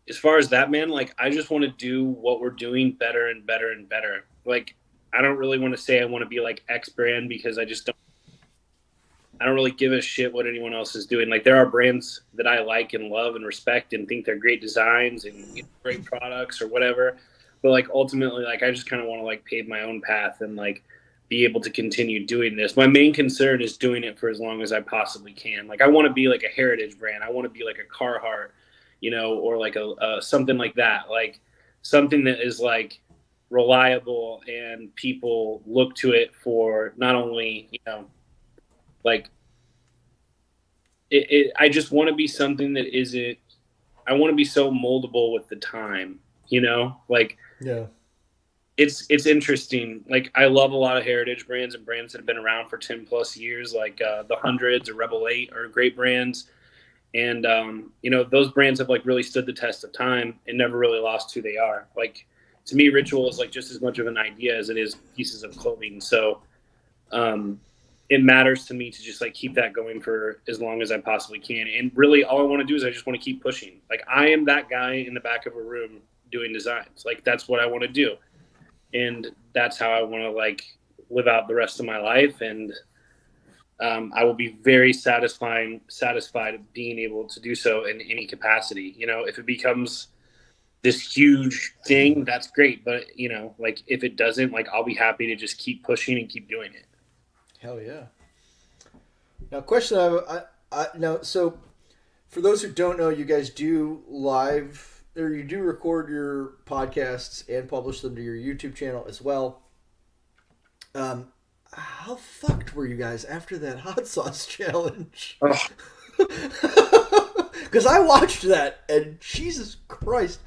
as far as that, man, like I just want to do what we're doing better and better and better. Like I don't really want to say I want to be like X brand because I don't really give a shit what anyone else is doing. Like there are brands that I like and love and respect and think they're great designs and great products or whatever. But like ultimately, like I just kind of want to like pave my own path and like be able to continue doing this. My main concern is doing it for as long as I possibly can. Like I want to be like a heritage brand. I want to be like a Carhartt, you know, or like a something like that. Like something that is like reliable and people look to it for not only, you know, like I just want to be something that isn't, I want to be so moldable with the time, you know, like, yeah, it's interesting. Like I love a lot of heritage brands and brands that have been around for 10 plus years, like the Hundreds or Rebel 8 are great brands. And, you know, those brands have like really stood the test of time and never really lost who they are. Like to me, Ritual is like just as much of an idea as it is pieces of clothing. So, it matters to me to just like keep that going for as long as I possibly can. And really all I want to do is I just want to keep pushing. Like I am that guy in the back of a room doing designs. Like that's what I want to do. And that's how I want to like live out the rest of my life. And I will be very satisfied of being able to do so in any capacity. You know, if it becomes this huge thing, that's great. But you know, like if it doesn't, like I'll be happy to just keep pushing and keep doing it. Hell yeah. Now, question now, so for those who don't know, you guys do live, or you do record your podcasts and publish them to your YouTube channel as well. How fucked were you guys after that hot sauce challenge? Because I watched that, and Jesus Christ,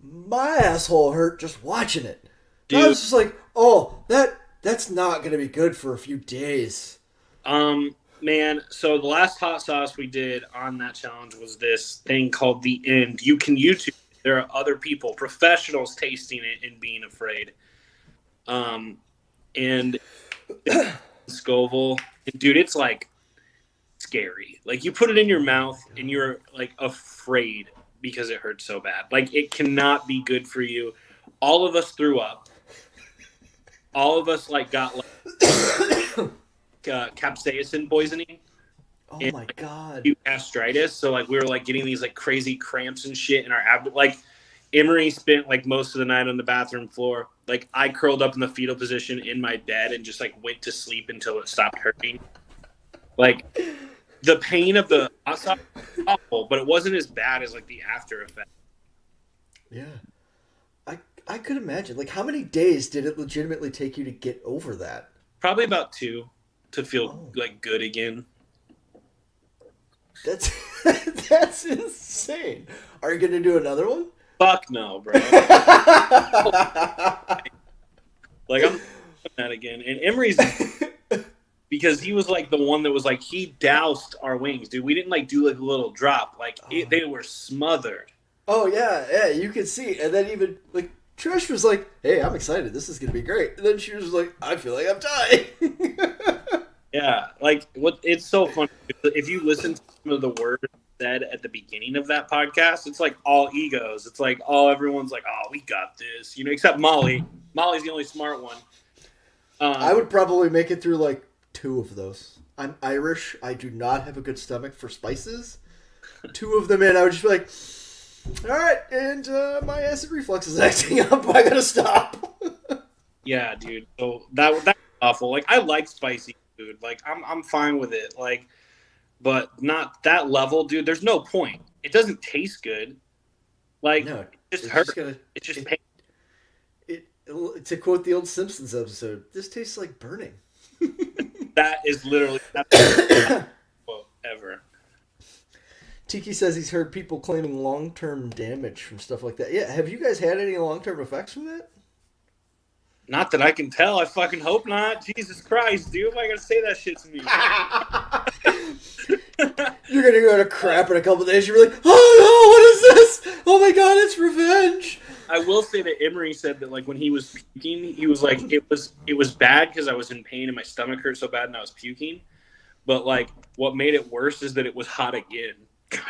my asshole hurt just watching it. Dude. I was just like, oh, that's not going to be good for a few days. Man, so the last hot sauce we did on that challenge was this thing called The End. You can YouTube it. There are other people, professionals tasting it and being afraid. And Scoville, dude, it's like scary. Like you put it in your mouth and you're like afraid because it hurt so bad. Like, it cannot be good for you. All of us threw up. All of us, like, got, like, capsaicin poisoning. Oh, and, my like, God. acute gastritis. So, like, we were, like, getting these, like, crazy cramps and shit in our abdomen. Like, Emery spent, like, most of the night on the bathroom floor. Like, I curled up in the fetal position in my bed and just, like, went to sleep until it stopped hurting. Like, the pain of the hot sauce was awful, but it wasn't as bad as, like, the after effect. Yeah. I could imagine. Like, how many days did it legitimately take you to get over that? Probably about 2 to feel, like, good again. That's that's insane. Are you going to do another one? Fuck no, bro. Like, I'm doing that again. And Emery's... Because he was, like, the one that was, like, he doused our wings, dude. We didn't, like, do, like, a little drop. Like, they were smothered. Oh, yeah, you could see. And then even, like, Trish was like, hey, I'm excited. This is going to be great. And then she was like, I feel like I'm dying. Yeah, like, it's so funny. If you listen to some of the words said at the beginning of that podcast, it's, like, all egos. It's, like, everyone's like, oh, we got this. You know, except Molly. Molly's the only smart one. I would probably make it through, like, 2 of those. I'm Irish. I do not have a good stomach for spices. 2 of them in, I would just be like, all right, and my acid reflux is acting up. I gotta stop. Yeah, dude. So that's awful. Like, I like spicy food. Like, I'm fine with it. Like, but not that level, dude. There's no point. It doesn't taste good. Like, No, it just hurts. It's just pain. To quote the old Simpsons episode, this tastes like burning. That is literally the quote ever. Tiki says he's heard people claiming long-term damage from stuff like that. Yeah, have you guys had any long-term effects from that? Not that I can tell. I fucking hope not. Jesus Christ, dude. Why you gotta say that shit to me? You're gonna go to crap in a couple days. You're like, oh no, what is this? Oh my god, it's revenge. I will say that Emery said that, like, when he was puking, he was like, it was bad because I was in pain and my stomach hurt so bad and I was puking. But, like, what made it worse is that it was hot again.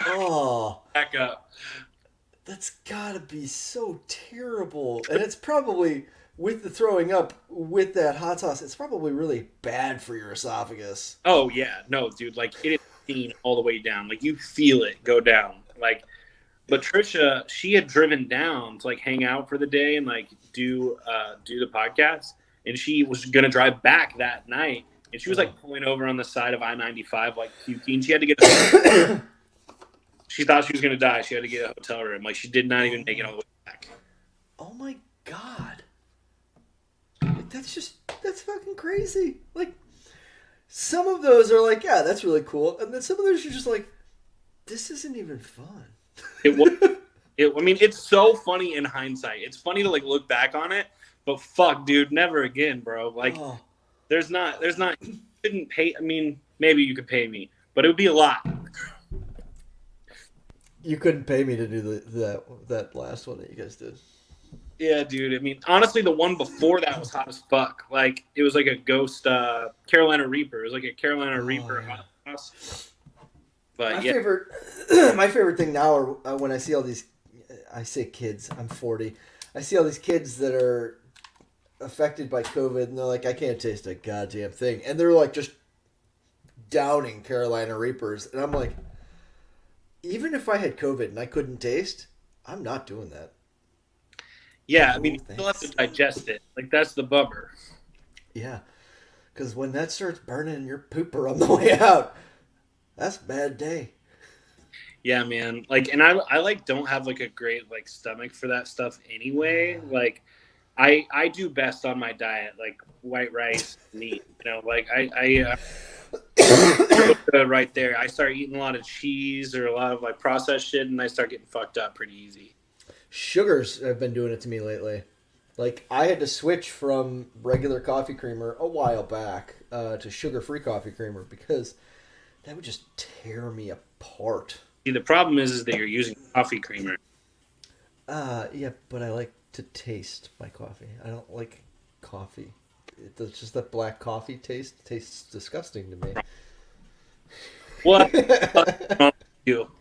Oh, back up. That's gotta be so terrible. And it's probably, with the throwing up with that hot sauce, it's probably really bad for your esophagus. Oh yeah, no, dude. Like, it is seen all the way down. Like, you feel it go down. Like. But Trisha, she had driven down to, like, hang out for the day and, like, do the podcast, and she was gonna drive back that night, and she was, like, pulling over on the side of I-95, like, puking. She had to get. She thought she was gonna die. She had to get a hotel room. Like, she did not even make it all the way back. Oh my god, like, that's fucking crazy. Like, some of those are like, yeah, that's really cool, and then some of those are just like, this isn't even fun. It was. I mean, it's so funny in hindsight. It's funny to, like, look back on it, but fuck, dude, never again, bro. Like, there's not. You couldn't pay. I mean, maybe you could pay me, but it would be a lot. You couldn't pay me to do that last one that you guys did. Yeah, dude. I mean, honestly, the one before that was hot as fuck. Like, it was like a ghost Carolina Reaper. It was like a Carolina Reaper hot sauce. But my favorite thing now are when I see all these, I say kids, I'm 40. I see all these kids that are affected by COVID, and they're like, I can't taste a goddamn thing. And they're like just downing Carolina Reapers. And I'm like, even if I had COVID and I couldn't taste, I'm not doing that. Yeah, I mean, you still have to digest it. Like, that's the bummer. Yeah. Because when that starts burning your pooper on the way out, that's a bad day. Yeah, man. Like, and I like don't have, like, a great, like, stomach for that stuff anyway. Like, I do best on my diet, like white rice, meat. You know, like I right there. I start eating a lot of cheese or a lot of, like, processed shit, and I start getting fucked up pretty easy. Sugars have been doing it to me lately. Like, I had to switch from regular coffee creamer a while back to sugar-free coffee creamer because that would just tear me apart. See, the problem is that you're using coffee creamer. Yeah, but I like to taste my coffee. I don't like coffee. It's just that black coffee tastes disgusting to me. What? You?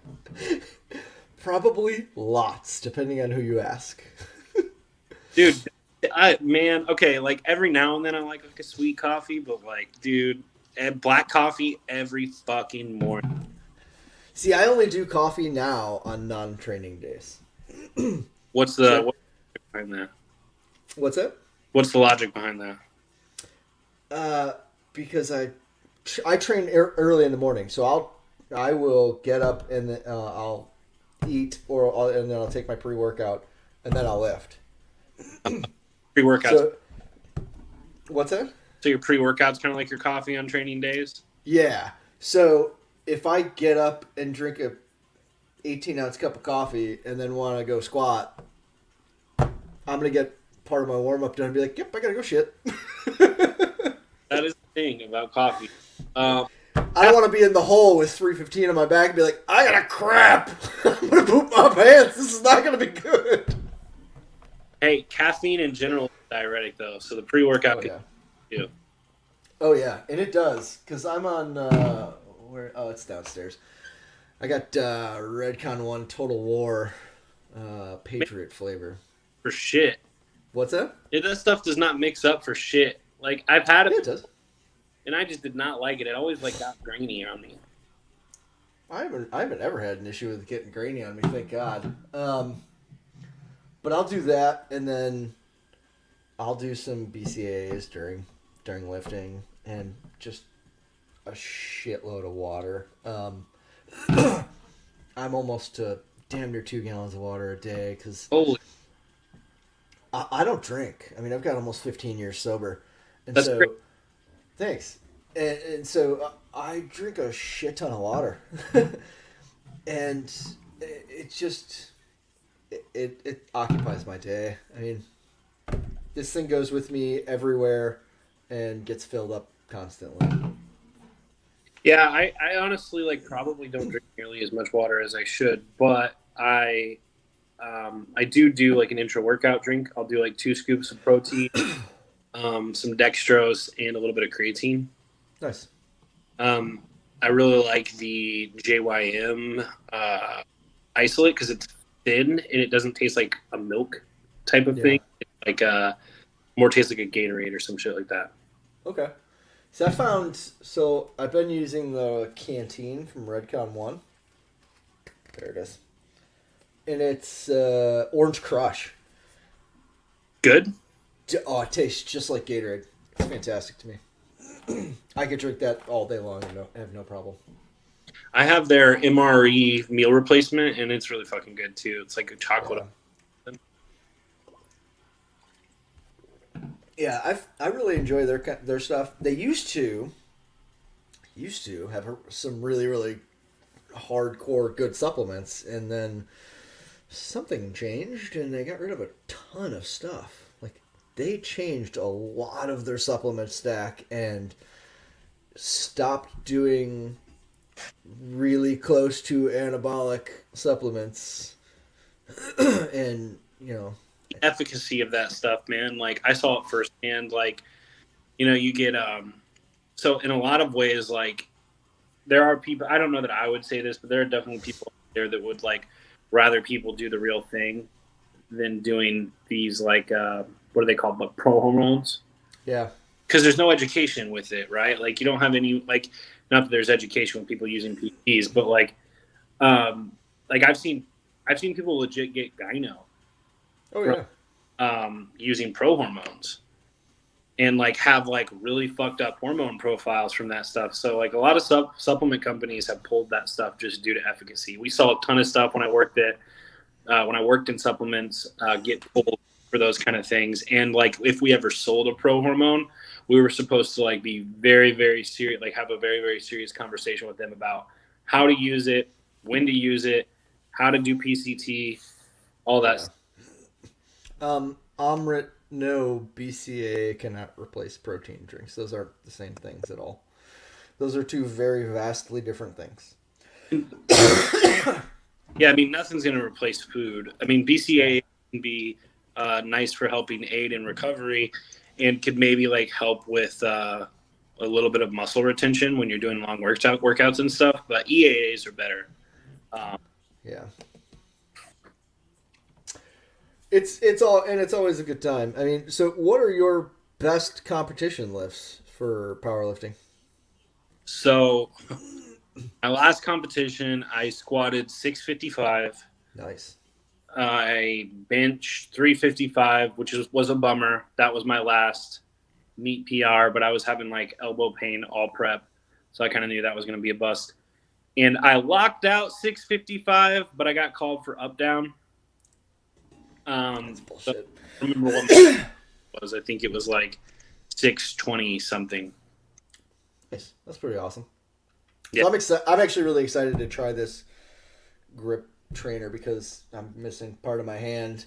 Probably lots, depending on who you ask. Dude, okay, like every now and then I like a sweet coffee, but like, dude, black coffee every fucking morning. See, I only do coffee now on non-training days. What's the logic behind that? What's that? What's the logic behind that? Because I train early in the morning, so I will get up and then, I'll eat and then I'll take my pre-workout and then I'll lift. Pre-workouts. So, what's that? So your pre-workout's kind of like your coffee on training days? Yeah. So if I get up and drink a 18-ounce cup of coffee and then want to go squat, I'm gonna get part of my warm-up done and be like, "Yep, I gotta go shit." That is the thing about coffee. I don't want to be in the hole with 315 on my back and be like, "I gotta crap. I'm gonna poop my pants. This is not gonna be good." Hey, caffeine in general is diuretic though, so the pre-workout Oh, yeah. can do. Oh yeah, and it does because I'm on where? Oh, it's downstairs. I got Redcon 1 Total War Patriot flavor. For shit. What's that? That stuff does not mix up for shit. Like I've had it, Yeah, it does. and I just did not like it. It always like got grainy on me. I haven't ever had an issue with getting grainy on me, thank God. But I'll do that, and then I'll do some BCAAs during lifting, and just a shitload of water. I'm almost to damn near 2 gallons of water a day because Holy, I don't drink. I mean, I've got almost 15 years sober, and that's so great. thanks. And so I drink a shit ton of water, and it just it occupies my day. I mean, this thing goes with me everywhere and gets filled up constantly. Yeah, I honestly like probably don't drink nearly as much water as I should, but I do like an intra workout drink. I'll do like 2 scoops of protein, some dextrose, and a little bit of creatine. Nice. I really like the JYM isolate because it's thin and it doesn't taste like a milk type of thing. It's like more tastes like a Gatorade or some shit like that. Okay. So I've been using the canteen from Redcon 1. There it is. And it's Orange Crush. Good? Oh, it tastes just like Gatorade. It's fantastic to me. I could drink that all day long and have no problem. I have their MRE meal replacement, and it's really fucking good too. It's like a chocolate. Yeah, I really enjoy their stuff. They used to have some really, really hardcore good supplements, and then something changed, and they got rid of a ton of stuff. Like, they changed a lot of their supplement stack and stopped doing really close to anabolic supplements. And, efficacy of that stuff, man. Like I saw it firsthand. Like, you get so in a lot of ways, like there are people. I don't know that I would say this, but there are definitely people out there that would like rather people do the real thing than doing these like what are they called? But pro hormones. Yeah. Because there's no education with it, right? Like you don't have any like. Not that there's education with people using PEDs, but like I've seen people legit get gyno. Oh yeah. Using pro hormones and like have like really fucked up hormone profiles from that stuff. So like a lot of supplement companies have pulled that stuff just due to efficacy. We saw a ton of stuff when I worked in supplements get pulled for those kind of things. And like if we ever sold a pro hormone, we were supposed to like be very, very serious, like have a very, very serious conversation with them about how to use it, when to use it, how to do PCT, all that stuff. Omrit, no, BCAA cannot replace protein drinks. Those aren't the same things at all. Those are 2 very vastly different things. Yeah, I mean, nothing's going to replace food. I mean, BCAA can be nice for helping aid in recovery and could maybe like help with a little bit of muscle retention when you're doing long workouts and stuff. But EAAs are better. Yeah. It's always a good time. I mean, so what are your best competition lifts for powerlifting? So my last competition, I squatted 655. Nice. I benched 355, which was a bummer. That was my last meet PR, but I was having like elbow pain all prep, so I kind of knew that was going to be a bust. And I locked out 655, but I got called for up down. That's So bullshit. I remember what it was. I think it was like 620 something. Nice. That's pretty awesome. Yeah. So I'm excited. I'm actually really excited to try this grip trainer because I'm missing part of my hand,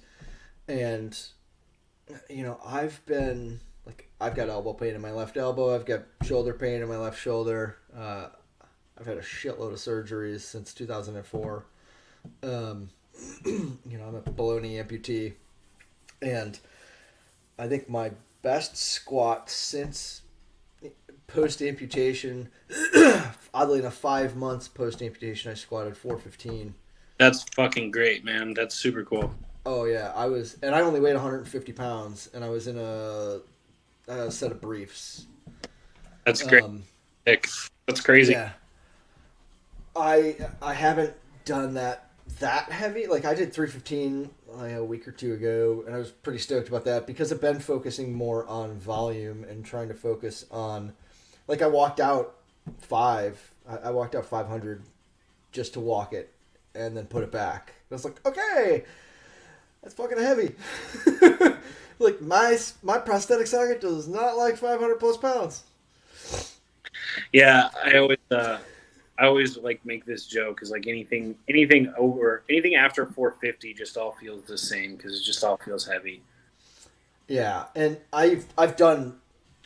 and I've got elbow pain in my left elbow. I've got shoulder pain in my left shoulder. I've had a shitload of surgeries since 2004. I'm a baloney amputee, and I think my best squat since post amputation, oddly enough, 5 months post amputation, I squatted 415. That's fucking great, man. That's super cool. Oh yeah, I only weighed 150 pounds, and I was in a set of briefs. That's great. That's crazy. Yeah, I haven't done that heavy. Like I did 315 a week or two ago, and I was pretty stoked about that because I've been focusing more on volume and trying to focus on, like I walked out 500 just to walk it and then put it back. I was like, okay, that's fucking heavy. Like my prosthetic socket does not like 500 plus pounds. Yeah, I always like make this joke because like anything after 450 just all feels the same because it just all feels heavy. Yeah, and I've done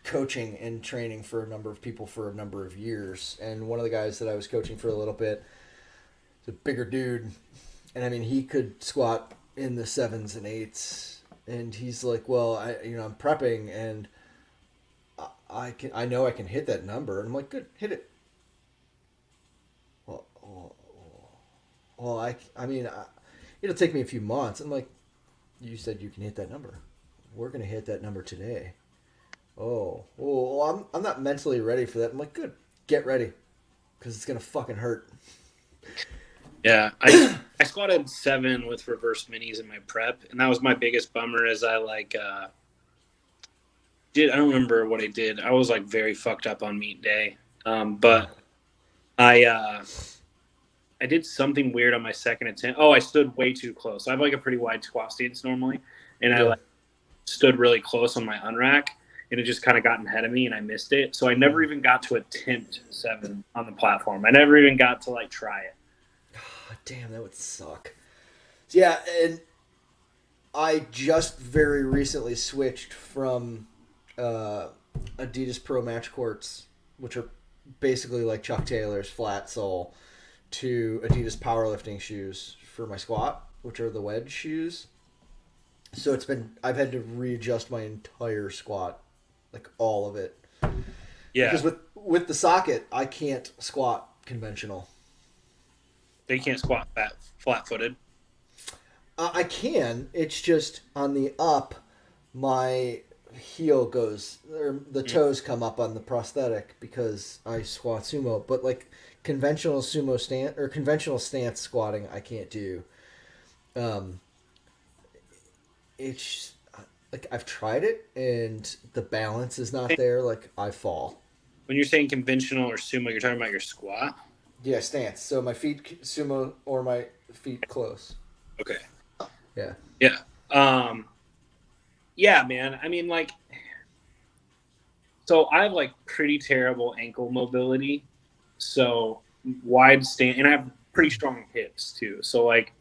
coaching and training for a number of people for a number of years, and one of the guys that I was coaching for a little bit is a bigger dude, and I mean he could squat in the 7s and 8s, and he's like, well, I'm prepping and I know I can hit that number, and I'm like, good, hit it. Well, it'll take me a few months. I'm like, you said you can hit that number. We're gonna hit that number today. Oh, well, I'm not mentally ready for that. I'm like, good, get ready, because it's gonna fucking hurt. Yeah, I squatted 7 with reverse minis in my prep, and that was my biggest bummer. As I I don't remember what I did. I was like very fucked up on meet day, but I did something weird on my second attempt. Oh, I stood way too close. I have like a pretty wide squat stance normally, and I stood really close on my unrack, and it just kind of got ahead of me, and I missed it. So I never even got to attempt 7 on the platform. I never even got to like try it. Oh, damn, that would suck. Yeah, and I just very recently switched from Adidas Pro Match Courts, which are basically like Chuck Taylor's flat sole, to Adidas powerlifting shoes for my squat, which are the wedge shoes. So I've had to readjust my entire squat, like all of it. Yeah. Because with the socket, I can't squat conventional. They can't squat flat-footed. I can. It's just on the up, my heel goes, or the toes come up on the prosthetic because I squat sumo. But like conventional sumo stance or conventional stance squatting, I can't do. It's like I've tried it and the balance is not there. Like I fall. When you're saying conventional or sumo, you're talking about your squat? Yeah, stance. So my feet sumo or my feet close. Okay. Yeah. Yeah. Yeah, man. I mean, like, so I have like pretty terrible ankle mobility. So wide stance, and I have pretty strong hips too. So like,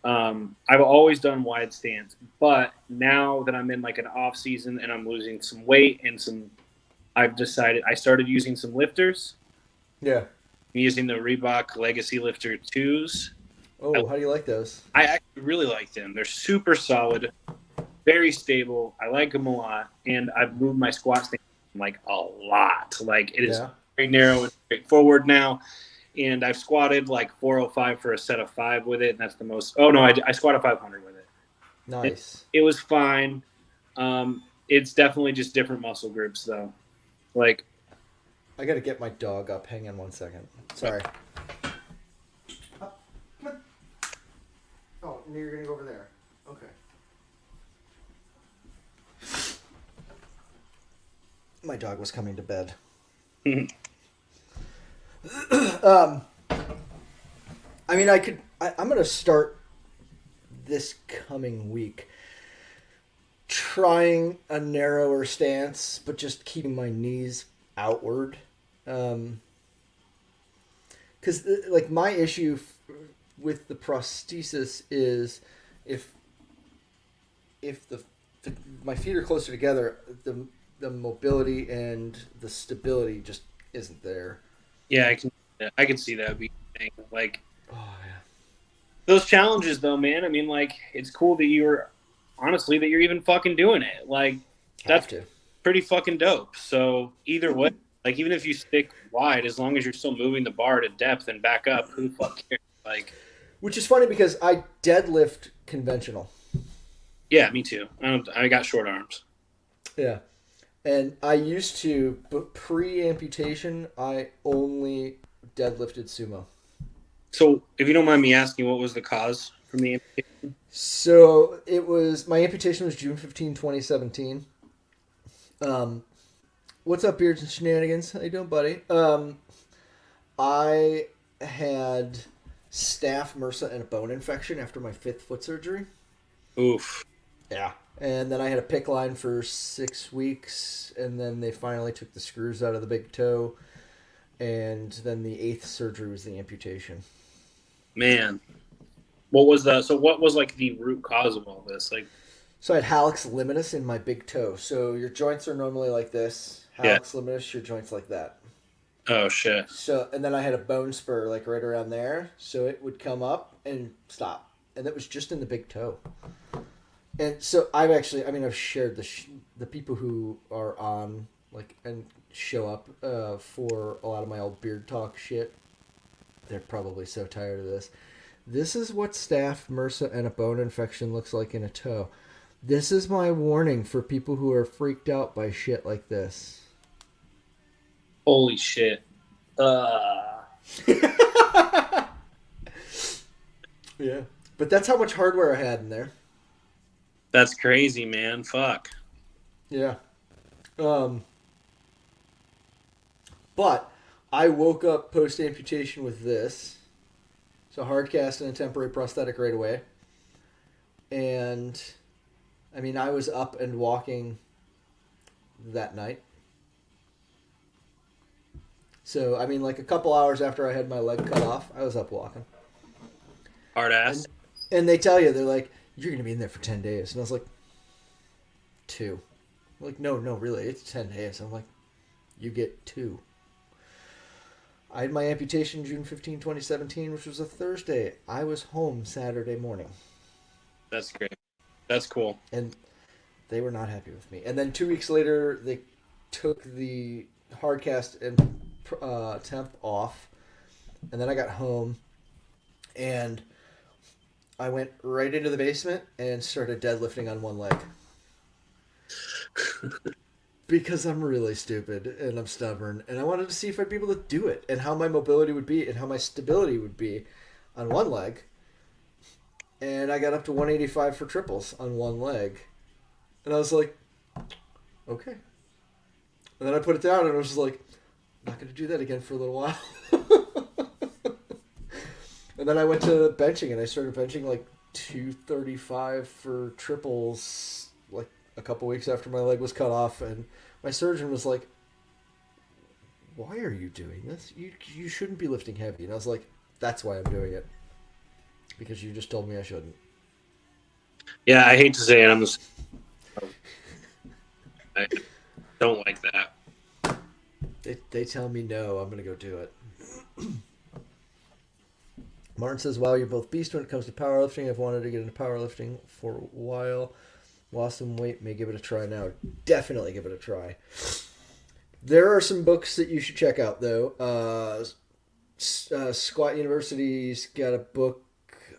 I've always done wide stance, but now that I'm in like an off season and I'm losing some weight and I've decided I started using some lifters. Yeah. I'm using the Reebok Legacy Lifter 2s. Oh, how do you like those? I actually really like them. They're super solid, very stable. I like them a lot, and I've moved my squat stance like a lot. Like it is very narrow and straightforward now, and I've squatted like 405 for a set of 5 with it, and that's the most. Oh no, I squatted 500 with it. Nice. It was fine. It's definitely just different muscle groups, though. Like, I gotta get my dog up. Hang on 1 second. Sorry. Oh, you're gonna go over there. Okay. My dog was coming to bed. I mean, I'm gonna start this coming week trying a narrower stance, but just keeping my knees outward. Because like my issue with the prosthesis is if my feet are closer together, the mobility and the stability just isn't there. yeah, I can see that being a thing. Like, Oh yeah. those challenges, though, man. I mean, like, it's cool that you're even fucking doing it. Like, that's pretty fucking dope. So either way, like, even if you stick wide, as long as you're still moving the bar to depth and back up, who the fuck cares? Like, which is funny because I deadlift conventional. yeah, me too. I got short arms. Yeah. And I used to, but pre-amputation, I only deadlifted sumo. So, if you don't mind me asking, what was the cause from the amputation? So my amputation was June 15, 2017. What's up, Beards and Shenanigans? How you doing, buddy? I had staph MRSA and a bone infection after my 5th foot surgery. Oof. Yeah. And then I had a PICC line for 6 weeks, and then they finally took the screws out of the big toe, and then the 8th surgery was the amputation. Man. What was like the root cause of all this? Like, so I had hallux limitus in my big toe. So your joints are normally like this. Hallux limitus, your joints like that. Oh shit. So and then I had a bone spur like right around there, so it would come up and stop, and that was just in the big toe. And so I've shared the people who are on like and show up for a lot of my old beard talk shit. They're probably so tired of this. This is what staph, MRSA, and a bone infection looks like in a toe. This is my warning for people who are freaked out by shit like this. Holy shit. Yeah. But that's how much hardware I had in there. That's crazy, man. Fuck. Yeah. But I woke up post-amputation with this. So hard cast and a temporary prosthetic right away. And, I mean, I was up and walking that night. So, I mean, like a couple hours after I had my leg cut off, I was up walking. Hard ass. And they tell you, they're like, you're going to be in there for 10 days. And I was like, 2. I'm like, no, really, it's 10 days. I'm like, you get 2. I had my amputation June 15, 2017, which was a Thursday. I was home Saturday morning. That's great. That's cool. And they were not happy with me. And then 2 weeks later, they took the hard cast and temp off. And then I got home, and I went right into the basement and started deadlifting on one leg. Because I'm really stupid and I'm stubborn, and I wanted to see if I'd be able to do it and how my mobility would be and how my stability would be on one leg. And I got up to 185 for triples on one leg. And I was like, okay. And then I put it down and I was just like, I'm not going to do that again for a little while. And then I went to benching, and I started benching like 235 for triples like a couple weeks after my leg was cut off, and my surgeon was like, why are you doing this? You shouldn't be lifting heavy. And I was like, that's why I'm doing it. Because you just told me I shouldn't. Yeah, I hate to say it. I don't like that. They tell me no, I'm going to go do it. Martin says, wow, you're both beasts when it comes to powerlifting. I've wanted to get into powerlifting for a while. Lost some weight, may give it a try now. Definitely give it a try. There are some books that you should check out, though. Squat University's got a book.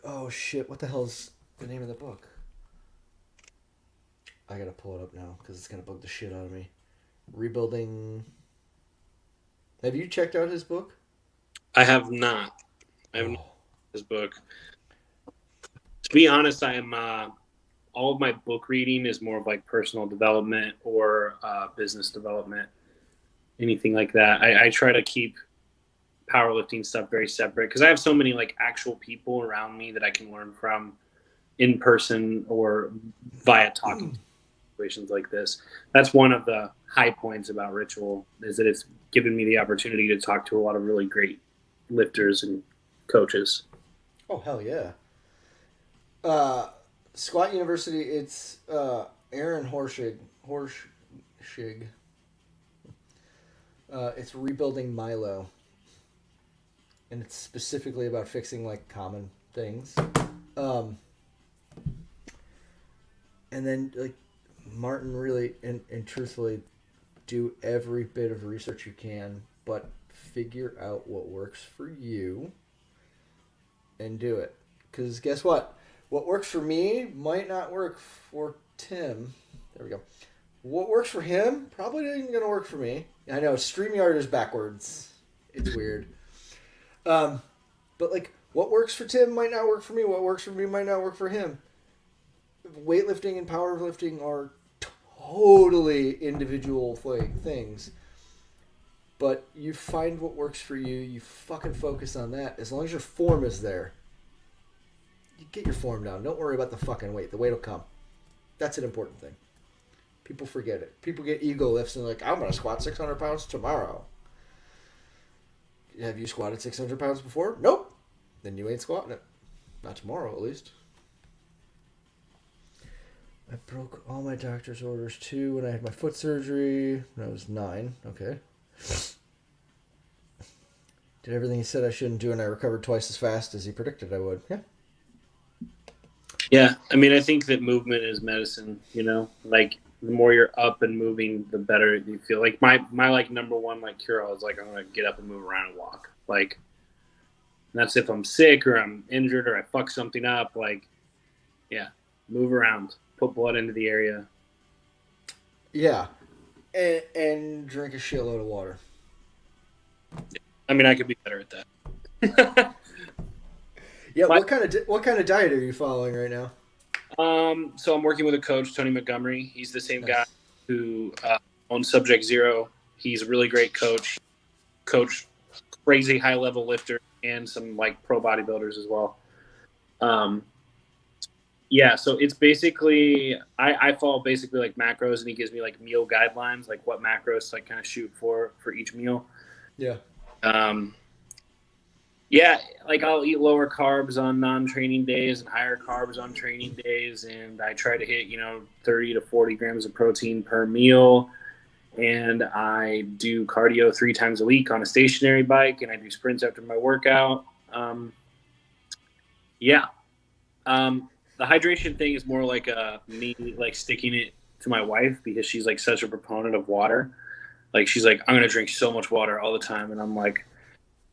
Oh, shit. What the hell's the name of the book? I gotta pull it up now because it's gonna bug the shit out of me. Rebuilding. Have you checked out his book? I have not. I have not his book. To be honest, I am. All of my book reading is more of like personal development or business development, anything like that. I try to keep powerlifting stuff very separate because I have so many like actual people around me that I can learn from in person or via talking situations like this. That's one of the high points about Ritual is that it's given me the opportunity to talk to a lot of really great lifters and coaches. Oh, hell yeah. Squat University, it's Aaron Horschig. It's rebuilding Milo. And it's specifically about fixing like common things. And then like Martin really and truthfully do every bit of research you can, but figure out what works for you and do it. Because guess what? What works for me might not work for Tim. There we go. What works for him probably isn't going to work for me. I know, StreamYard is backwards. It's weird. But like, what works for Tim might not work for me. What works for me might not work for him. Weightlifting and powerlifting are totally individual things. But you find what works for you. You fucking focus on that. As long as your form is there. You get your form down. Don't worry about the fucking weight. The weight will come. That's an important thing. People forget it. People get ego lifts and they're like, I'm going to squat 600 pounds tomorrow. Have you squatted 600 pounds before? Nope. Then you ain't squatting it. Not tomorrow, at least. I broke all my doctor's orders, too, when I had my foot surgery when I was 9. Okay. Did everything he said I shouldn't do, and I recovered twice as fast as he predicted I would. Yeah. Yeah, I mean, I think that movement is medicine, you know? Like, the more you're up and moving, the better you feel. Like, my like, number one, like, cure-all is, like, I'm going to get up and move around and walk. Like, that's if I'm sick or I'm injured or I fuck something up. Like, yeah, move around. Put blood into the area. Yeah. And drink a shitload of water. I mean, I could be better at that. Yeah, what kind of diet are you following right now? So I'm working with a coach, Tony Montgomery. He's the same guy who owns Subject Zero. He's a really great coach. Coach crazy high level lifter and some like pro bodybuilders as well. Yeah, so it's basically I follow basically like macros, and he gives me like meal guidelines, like what macros to like kind of shoot for each meal. Yeah. Yeah, like I'll eat lower carbs on non-training days and higher carbs on training days, and I try to hit 30 to 40 grams of protein per meal. And I do cardio 3 times a week on a stationary bike, and I do sprints after my workout. The hydration thing is more like me like sticking it to my wife because she's like such a proponent of water. Like she's like, I'm gonna drink so much water all the time, and I'm like,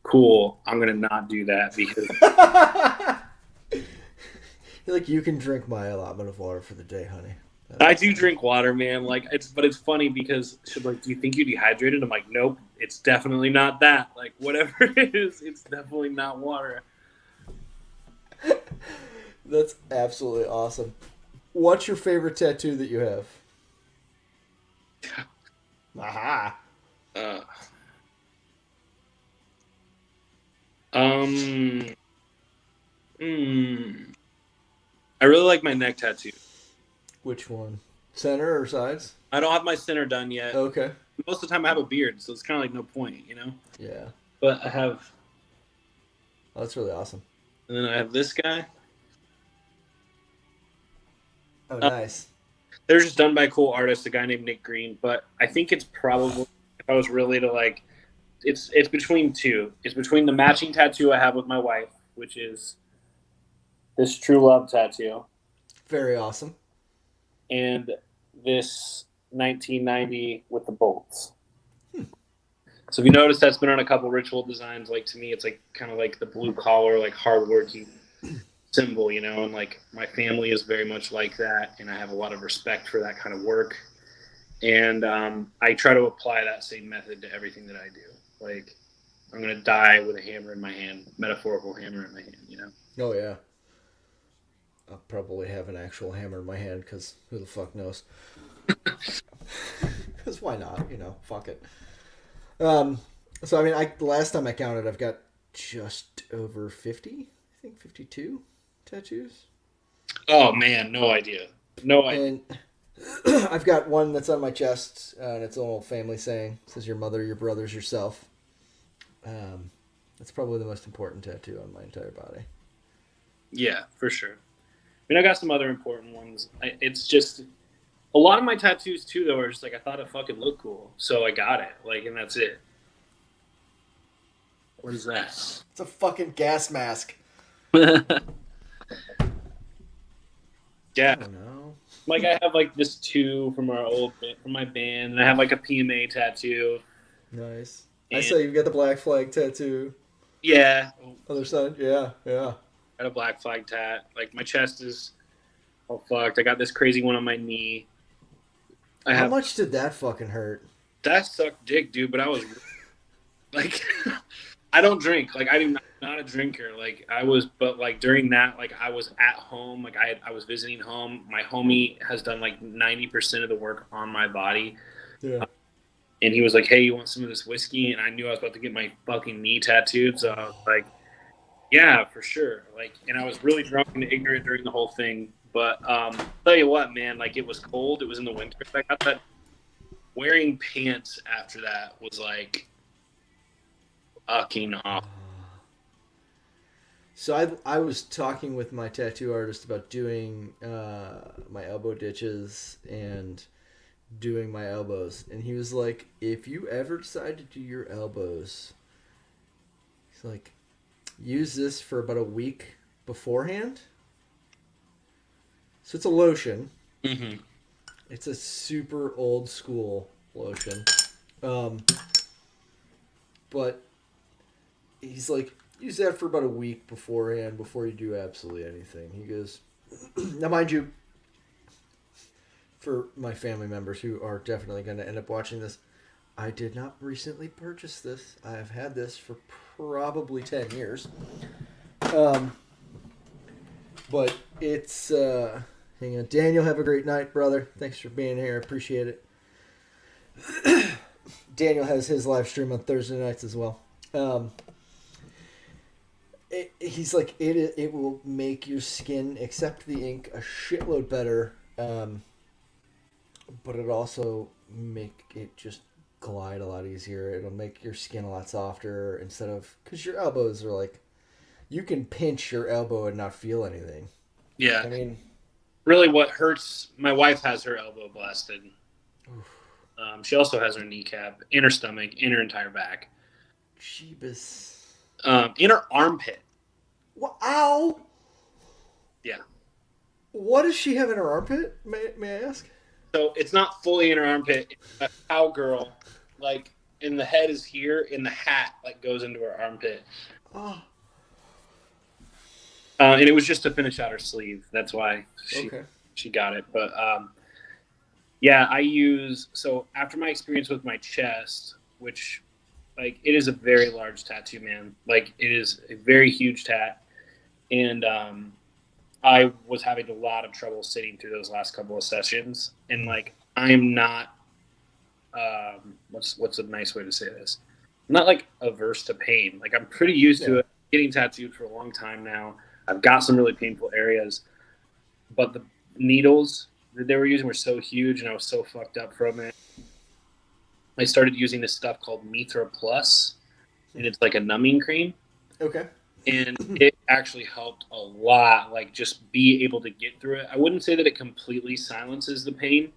cool, I'm gonna not do that because you're like, you can drink my allotment of water for the day, honey. I do drink water, man. Like but it's funny because she's like, do you think you're dehydrated? I'm like, nope, it's definitely not that. Like whatever it is, it's definitely not water. That's absolutely awesome. What's your favorite tattoo that you have? Aha. I really like my neck tattoo. Which one? Center or sides? I don't have my center done yet. Okay. Most of the time I have a beard, so it's kind of like no point, Yeah. But I have... Oh, that's really awesome. And then I have this guy. Oh, nice. They're just done by a cool artist, a guy named Nick Green. But I think it's probably, if I was really to like, it's between two. It's between the matching tattoo I have with my wife, which is this True Love tattoo. Very awesome. And this 1990 with the bolts. So if you notice, that's been on a couple Ritual designs. Like to me, it's like kind of like the blue collar, like hardworking symbol, you know, and like my family is very much like that, and I have a lot of respect for that kind of work. And I try to apply that same method to everything that I do. Like, I'm gonna die with a hammer in my hand, metaphorical hammer in my hand, you know. Oh yeah. I'll probably have an actual hammer in my hand because who the fuck knows? Because why not? You know, fuck it. So I mean, the last time I counted, I've got just over 50. I think 52 tattoos. Oh man, no idea, no idea. And I've got one that's on my chest, and it's a little family saying. It says your mother, your brothers, yourself. That's probably the most important tattoo on my entire body. Yeah, for sure. I mean, I got some other important ones. It's just a lot of my tattoos too, though, are just like I thought it fucking looked cool, so I got it. Like, and that's it. What is that? It's a fucking gas mask. Yeah. Oh no. Like I have like this too from my band, and I have like a PMA tattoo. Nice. And, I saw you've got the black flag tattoo. Yeah. Other side, yeah. I got a black flag tat. Like my chest is all fucked. I got this crazy one on my knee. How much did that fucking hurt? That sucked dick, dude. But I was like, I don't drink. Like I'm not a drinker. Like I was, but like during that, like I was at home. Like I was visiting home. My homie has done like 90% of the work on my body. Yeah. And he was like, "Hey, you want some of this whiskey?" And I knew I was about to get my fucking knee tattooed, so I was like, "Yeah, for sure." Like, and I was really drunk and ignorant during the whole thing. But tell you what, man, like it was cold. It was in the winter. I got that. Wearing pants after that was like fucking off. So I was talking with my tattoo artist about doing my elbow ditches and doing my elbows, and he was like, if you ever decide to do your elbows, he's like, use this for about a week beforehand. So it's a lotion. Mm-hmm. It's a super old school lotion. But he's like, use that for about a week beforehand before you do absolutely anything. He goes, now mind you, for my family members who are definitely going to end up watching this, I did not recently purchase this. I have had this for probably 10 years. But it's, hang on. Daniel, have a great night, brother. Thanks for being here. I appreciate it. Daniel has his live stream on Thursday nights as well. He's like, it will make your skin accept the ink a shitload better. But it also make it just glide a lot easier. It'll make your skin a lot softer instead of, because your elbows are like, you can pinch your elbow and not feel anything. Yeah. I mean, really what hurts, my wife has her elbow blasted. She also has her kneecap, in her stomach, in her entire back. Jeebus. In her armpit. Well, ow! Yeah. What does she have in her armpit, may I ask? So it's not fully in her armpit. It's a cowgirl, like, and the head is here, and the hat, like, goes into her armpit. Oh. And it was just to finish out her sleeve. That's why she got it. But, yeah, so after my experience with my chest, which, like, it is a very large tattoo, man. Like, it is a very huge tat. And I was having a lot of trouble sitting through those last couple of sessions. And, like, I'm not, what's a nice way to say this? I'm not, like, averse to pain. Like, I'm pretty used to it. Getting tattooed for a long time now. I've got some really painful areas. But the needles that they were using were so huge, and I was so fucked up from it. I started using this stuff called Mithra Plus, and it's like a numbing cream. Okay. And it actually helped a lot, like just be able to get through it. I wouldn't say that it completely silences the pain,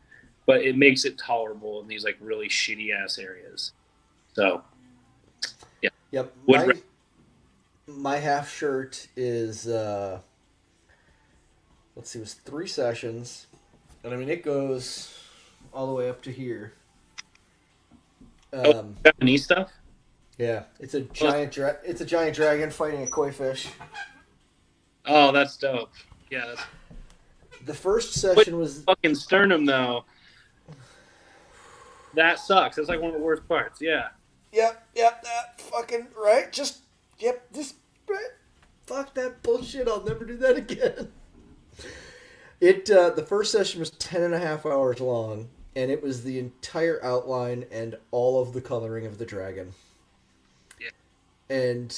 but it makes it tolerable in these like really shitty ass areas. So, yeah. Yep. My half shirt is, let's see, it was 3 sessions. And I mean, it goes all the way up to here. Japanese stuff? Yeah, it's a giant dragon fighting a koi fish. Oh, that's dope. Yeah, that's The first but session was fucking sternum though. That sucks. That's like one of the worst parts. Yeah. yep, that fucking right. Just right. Fuck that bullshit. I'll never do that again. The first session was 10.5 hours long, and it was the entire outline and all of the coloring of the dragon. Yeah. And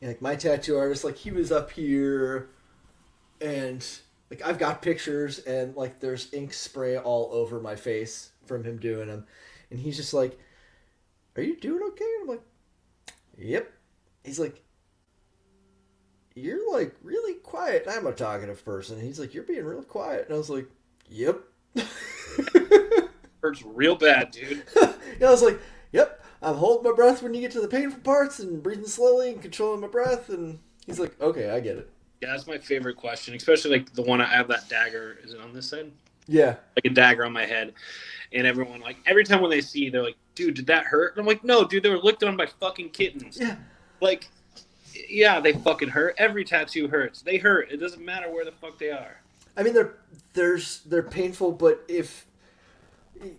like my tattoo artist, like he was up here, and like I've got pictures, and like there's ink spray all over my face from him doing them, and he's just like, "Are you doing okay?" And I'm like, "Yep." He's like, "You're like really quiet." I'm a talkative person. He's like, "You're being real quiet," and I was like, "Yep." Hurts real bad, dude. Yeah, I was like, "Yep." I'm holding my breath when you get to the painful parts, and breathing slowly and controlling my breath. And he's like, "Okay, I get it." Yeah, that's my favorite question, especially like the one I have that dagger. Is it on this side? Yeah. Like a dagger on my head. And everyone, like, every time when they see, they're like, dude, did that hurt? And I'm like, no, dude, they were licked on by fucking kittens. Yeah. Like, yeah, they fucking hurt. Every tattoo hurts. They hurt. It doesn't matter where the fuck they are. I mean, they're painful, but if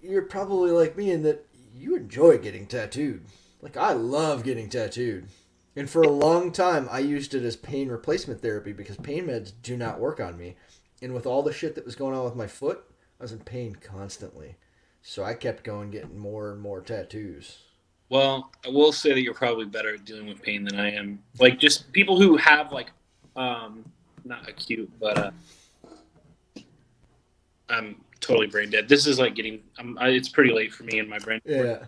you're probably like me in that you enjoy getting tattooed. Like, I love getting tattooed. And for a long time, I used it as pain replacement therapy because pain meds do not work on me. And with all the shit that was going on with my foot, I was in pain constantly. So I kept going, getting more and more tattoos. Well, I will say that you're probably better at dealing with pain than I am. Like, just people who have, like, not acute, but I'm totally brain dead. This is like getting, it's pretty late for me in my brain. Yeah.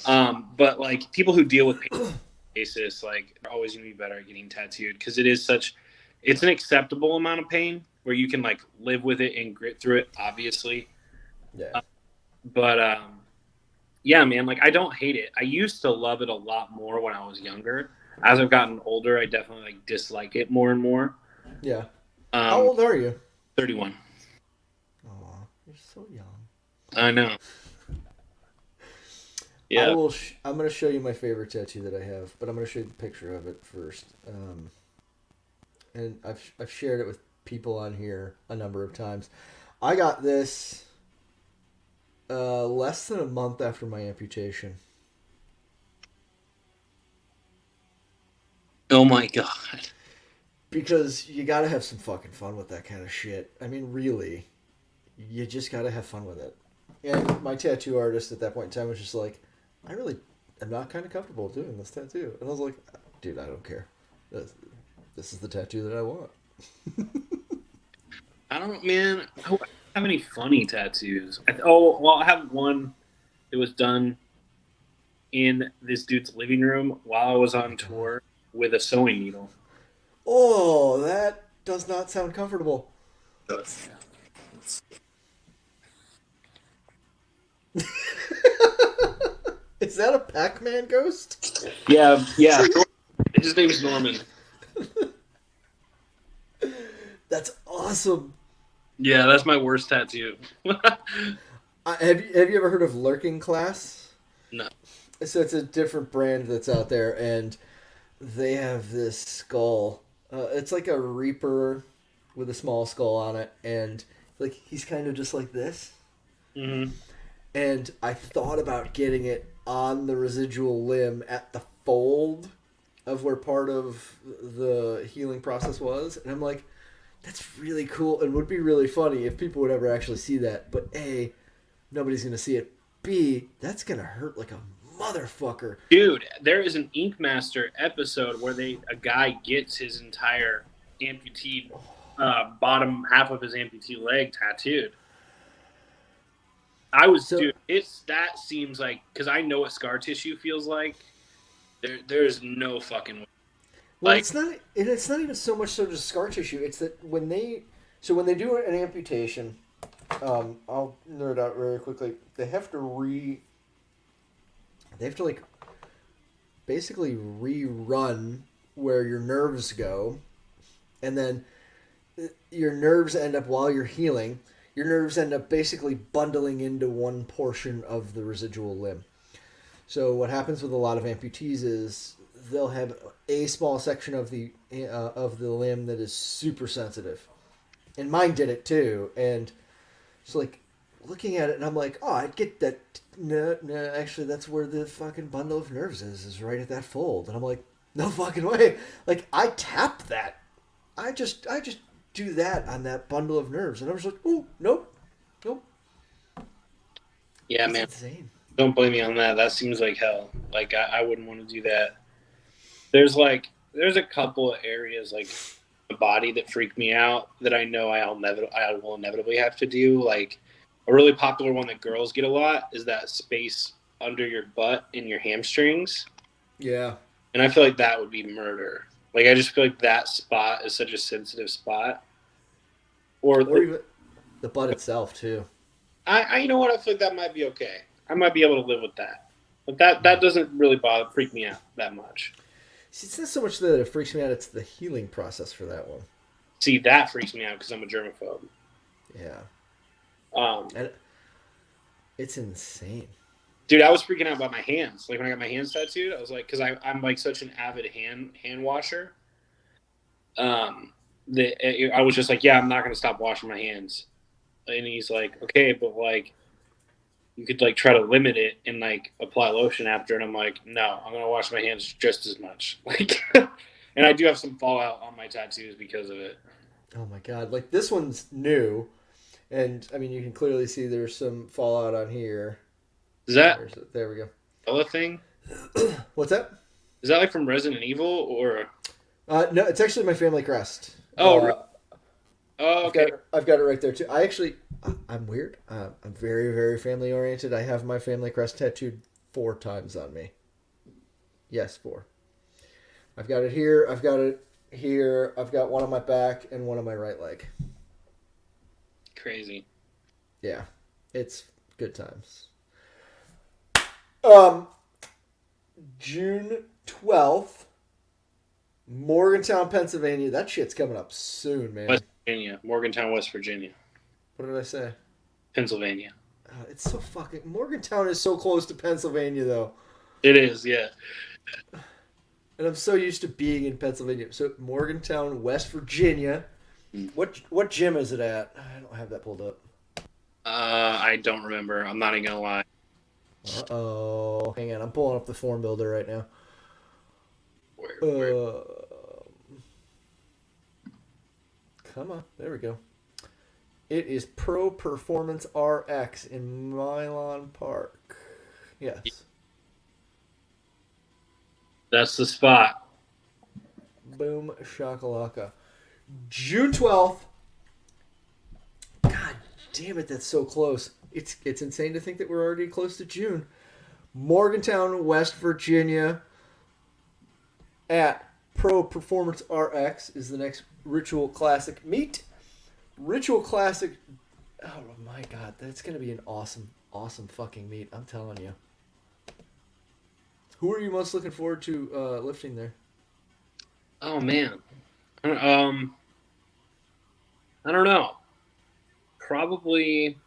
But, like, people who deal with pain basis, like, are always going to be better at getting tattooed because it's an acceptable amount of pain where you can, like, live with it and grit through it, obviously. Yeah. But yeah, man, like I don't hate it. I used to love it a lot more when I was younger. As I've gotten older, I definitely like dislike it more and more. Yeah. How old are you? 31. Oh, you're so young. I know. Yeah. I'm going to show you my favorite tattoo that I have, but I'm going to show you the picture of it first. And I've shared it with people on here a number of times. I got this less than a month after my amputation. Oh my god. Because you gotta have some fucking fun with that kind of shit. I mean, really. You just gotta have fun with it. And my tattoo artist at that point in time was just like, I really am not kind of comfortable doing this tattoo. And I was like, dude, I don't care. This is the tattoo that I want. I don't, man. I don't have any funny tattoos. I have one that was done in this dude's living room while I was on tour with a sewing needle. Oh, that does not sound comfortable. Is that a Pac-Man ghost? Yeah. His name's Norman. That's awesome. Yeah, that's my worst tattoo. Have you ever heard of Lurking Class? No. So it's a different brand that's out there, and they have this skull. It's like a Reaper with a small skull on it, and like he's kind of just like this. Mm-hmm. And I thought about getting it on the residual limb at the fold of where part of the healing process was, and I'm like, that's really cool and would be really funny if people would ever actually see that. But A, nobody's going to see it. B, that's going to hurt like a motherfucker. Dude, there is an Ink Master episode where a guy gets his entire amputee, bottom half of his amputee leg tattooed. That seems like, because I know what scar tissue feels like. There's no fucking way. Well, it's not even so much so just scar tissue. It's that when they do an amputation, I'll nerd out very quickly. They have to like basically rerun where your nerves go, and then your nerves end up, while you're healing, your nerves end up basically bundling into one portion of the residual limb. So what happens with a lot of amputees is they'll have a small section of the limb that is super sensitive, and mine did it too. And it's like looking at it, and I'm like, oh, I get that. No, actually, that's where the fucking bundle of nerves is right at that fold. And I'm like, no fucking way. Like I tap that. I just do that on that bundle of nerves, and I was like, oh, nope. Yeah, It's man. insane. Don't blame me on that. That seems like hell. Like I wouldn't want to do that. There's a couple of areas like the body that freak me out that I know I will inevitably have to do. Like a really popular one that girls get a lot is that space under your butt and your hamstrings. Yeah. And I feel like that would be murder. Like I just feel like that spot is such a sensitive spot. Or even the butt itself too. I you know what, I feel like that might be okay. I might be able to live with that. But that doesn't really freak me out that much. See, it's not so much that it freaks me out; it's the healing process for that one. See, that freaks me out because I'm a germaphobe. Yeah. And it's insane. Dude, I was freaking out about my hands. Like when I got my hands tattooed, I was like, because I'm like such an avid hand washer. I was just like, yeah, I'm not gonna stop washing my hands. And he's like, okay, but like, you could like try to limit it and like apply lotion after. And I'm like, no, I'm gonna wash my hands just as much. Like, and I do have some fallout on my tattoos because of it. Oh my god! Like this one's new, and I mean you can clearly see there's some fallout on here. Is that there we go. Other thing? What's that? Is that like from Resident Evil or? No, it's actually my family crest. Oh, okay. I've got it right there too. I'm weird. I'm very, very family oriented. I have my family crest tattooed 4 times on me. Yes, 4. I've got it here. I've got it here. I've got one on my back and one on my right leg. Crazy. Yeah, it's good times. June 12th, Morgantown, Pennsylvania. That shit's coming up soon, man. West Virginia. Morgantown, West Virginia. What did I say? Pennsylvania. It's so fucking... Morgantown is so close to Pennsylvania, though. It is, yeah. And I'm so used to being in Pennsylvania. So, Morgantown, West Virginia. What gym is it at? I don't have that pulled up. I don't remember. I'm not even going to lie. Uh-oh. Hang on. I'm pulling up the form builder right now. Where? Come on. There we go. It is Pro Performance RX in Milan Park. Yes. That's the spot. Boom shakalaka. June 12th. God damn it, that's so close. It's insane to think that we're already close to June. Morgantown, West Virginia at Pro Performance RX is the next Ritual Classic meet. Ritual Classic. Oh my god, that's going to be an awesome, awesome fucking meet. I'm telling you. Who are you most looking forward to lifting there? Oh, man. I don't know. Probably.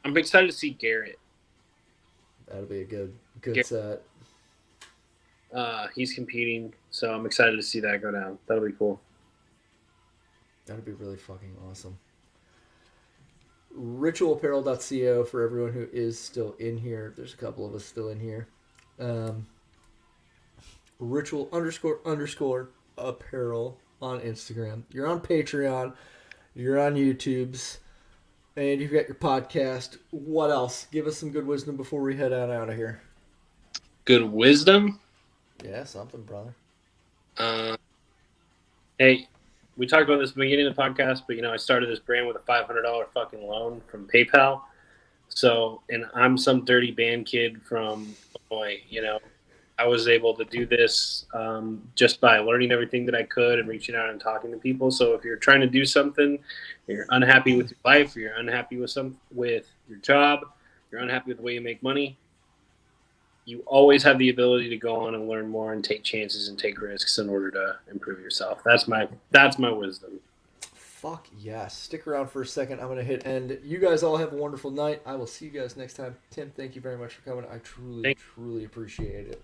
I'm excited to see Garrett. That'll be a good Garrett. set. He's competing, so I'm excited to see that go down. That'll be cool. That'd be really fucking awesome. Ritualapparel.co for everyone who is still in here. There's a couple of us still in here. Ritual__apparel on Instagram. You're on Patreon. You're on YouTube's. And you've got your podcast. What else? Give us some good wisdom before we head on out of here. Good wisdom? Yeah, something, brother. Hey, we talked about this at the beginning of the podcast, but, I started this brand with a $500 fucking loan from PayPal. So, and I'm some dirty band kid from Illinois, I was able to do this just by learning everything that I could and reaching out and talking to people. So if you're trying to do something, you're unhappy with your life, or you're unhappy with your job, you're unhappy with the way you make money, you always have the ability to go on and learn more and take chances and take risks in order to improve yourself. That's my wisdom. Fuck yes. Stick around for a second. I'm going to hit end. You guys all have a wonderful night. I will see you guys next time. Tim, thank you very much for coming. I truly appreciate it.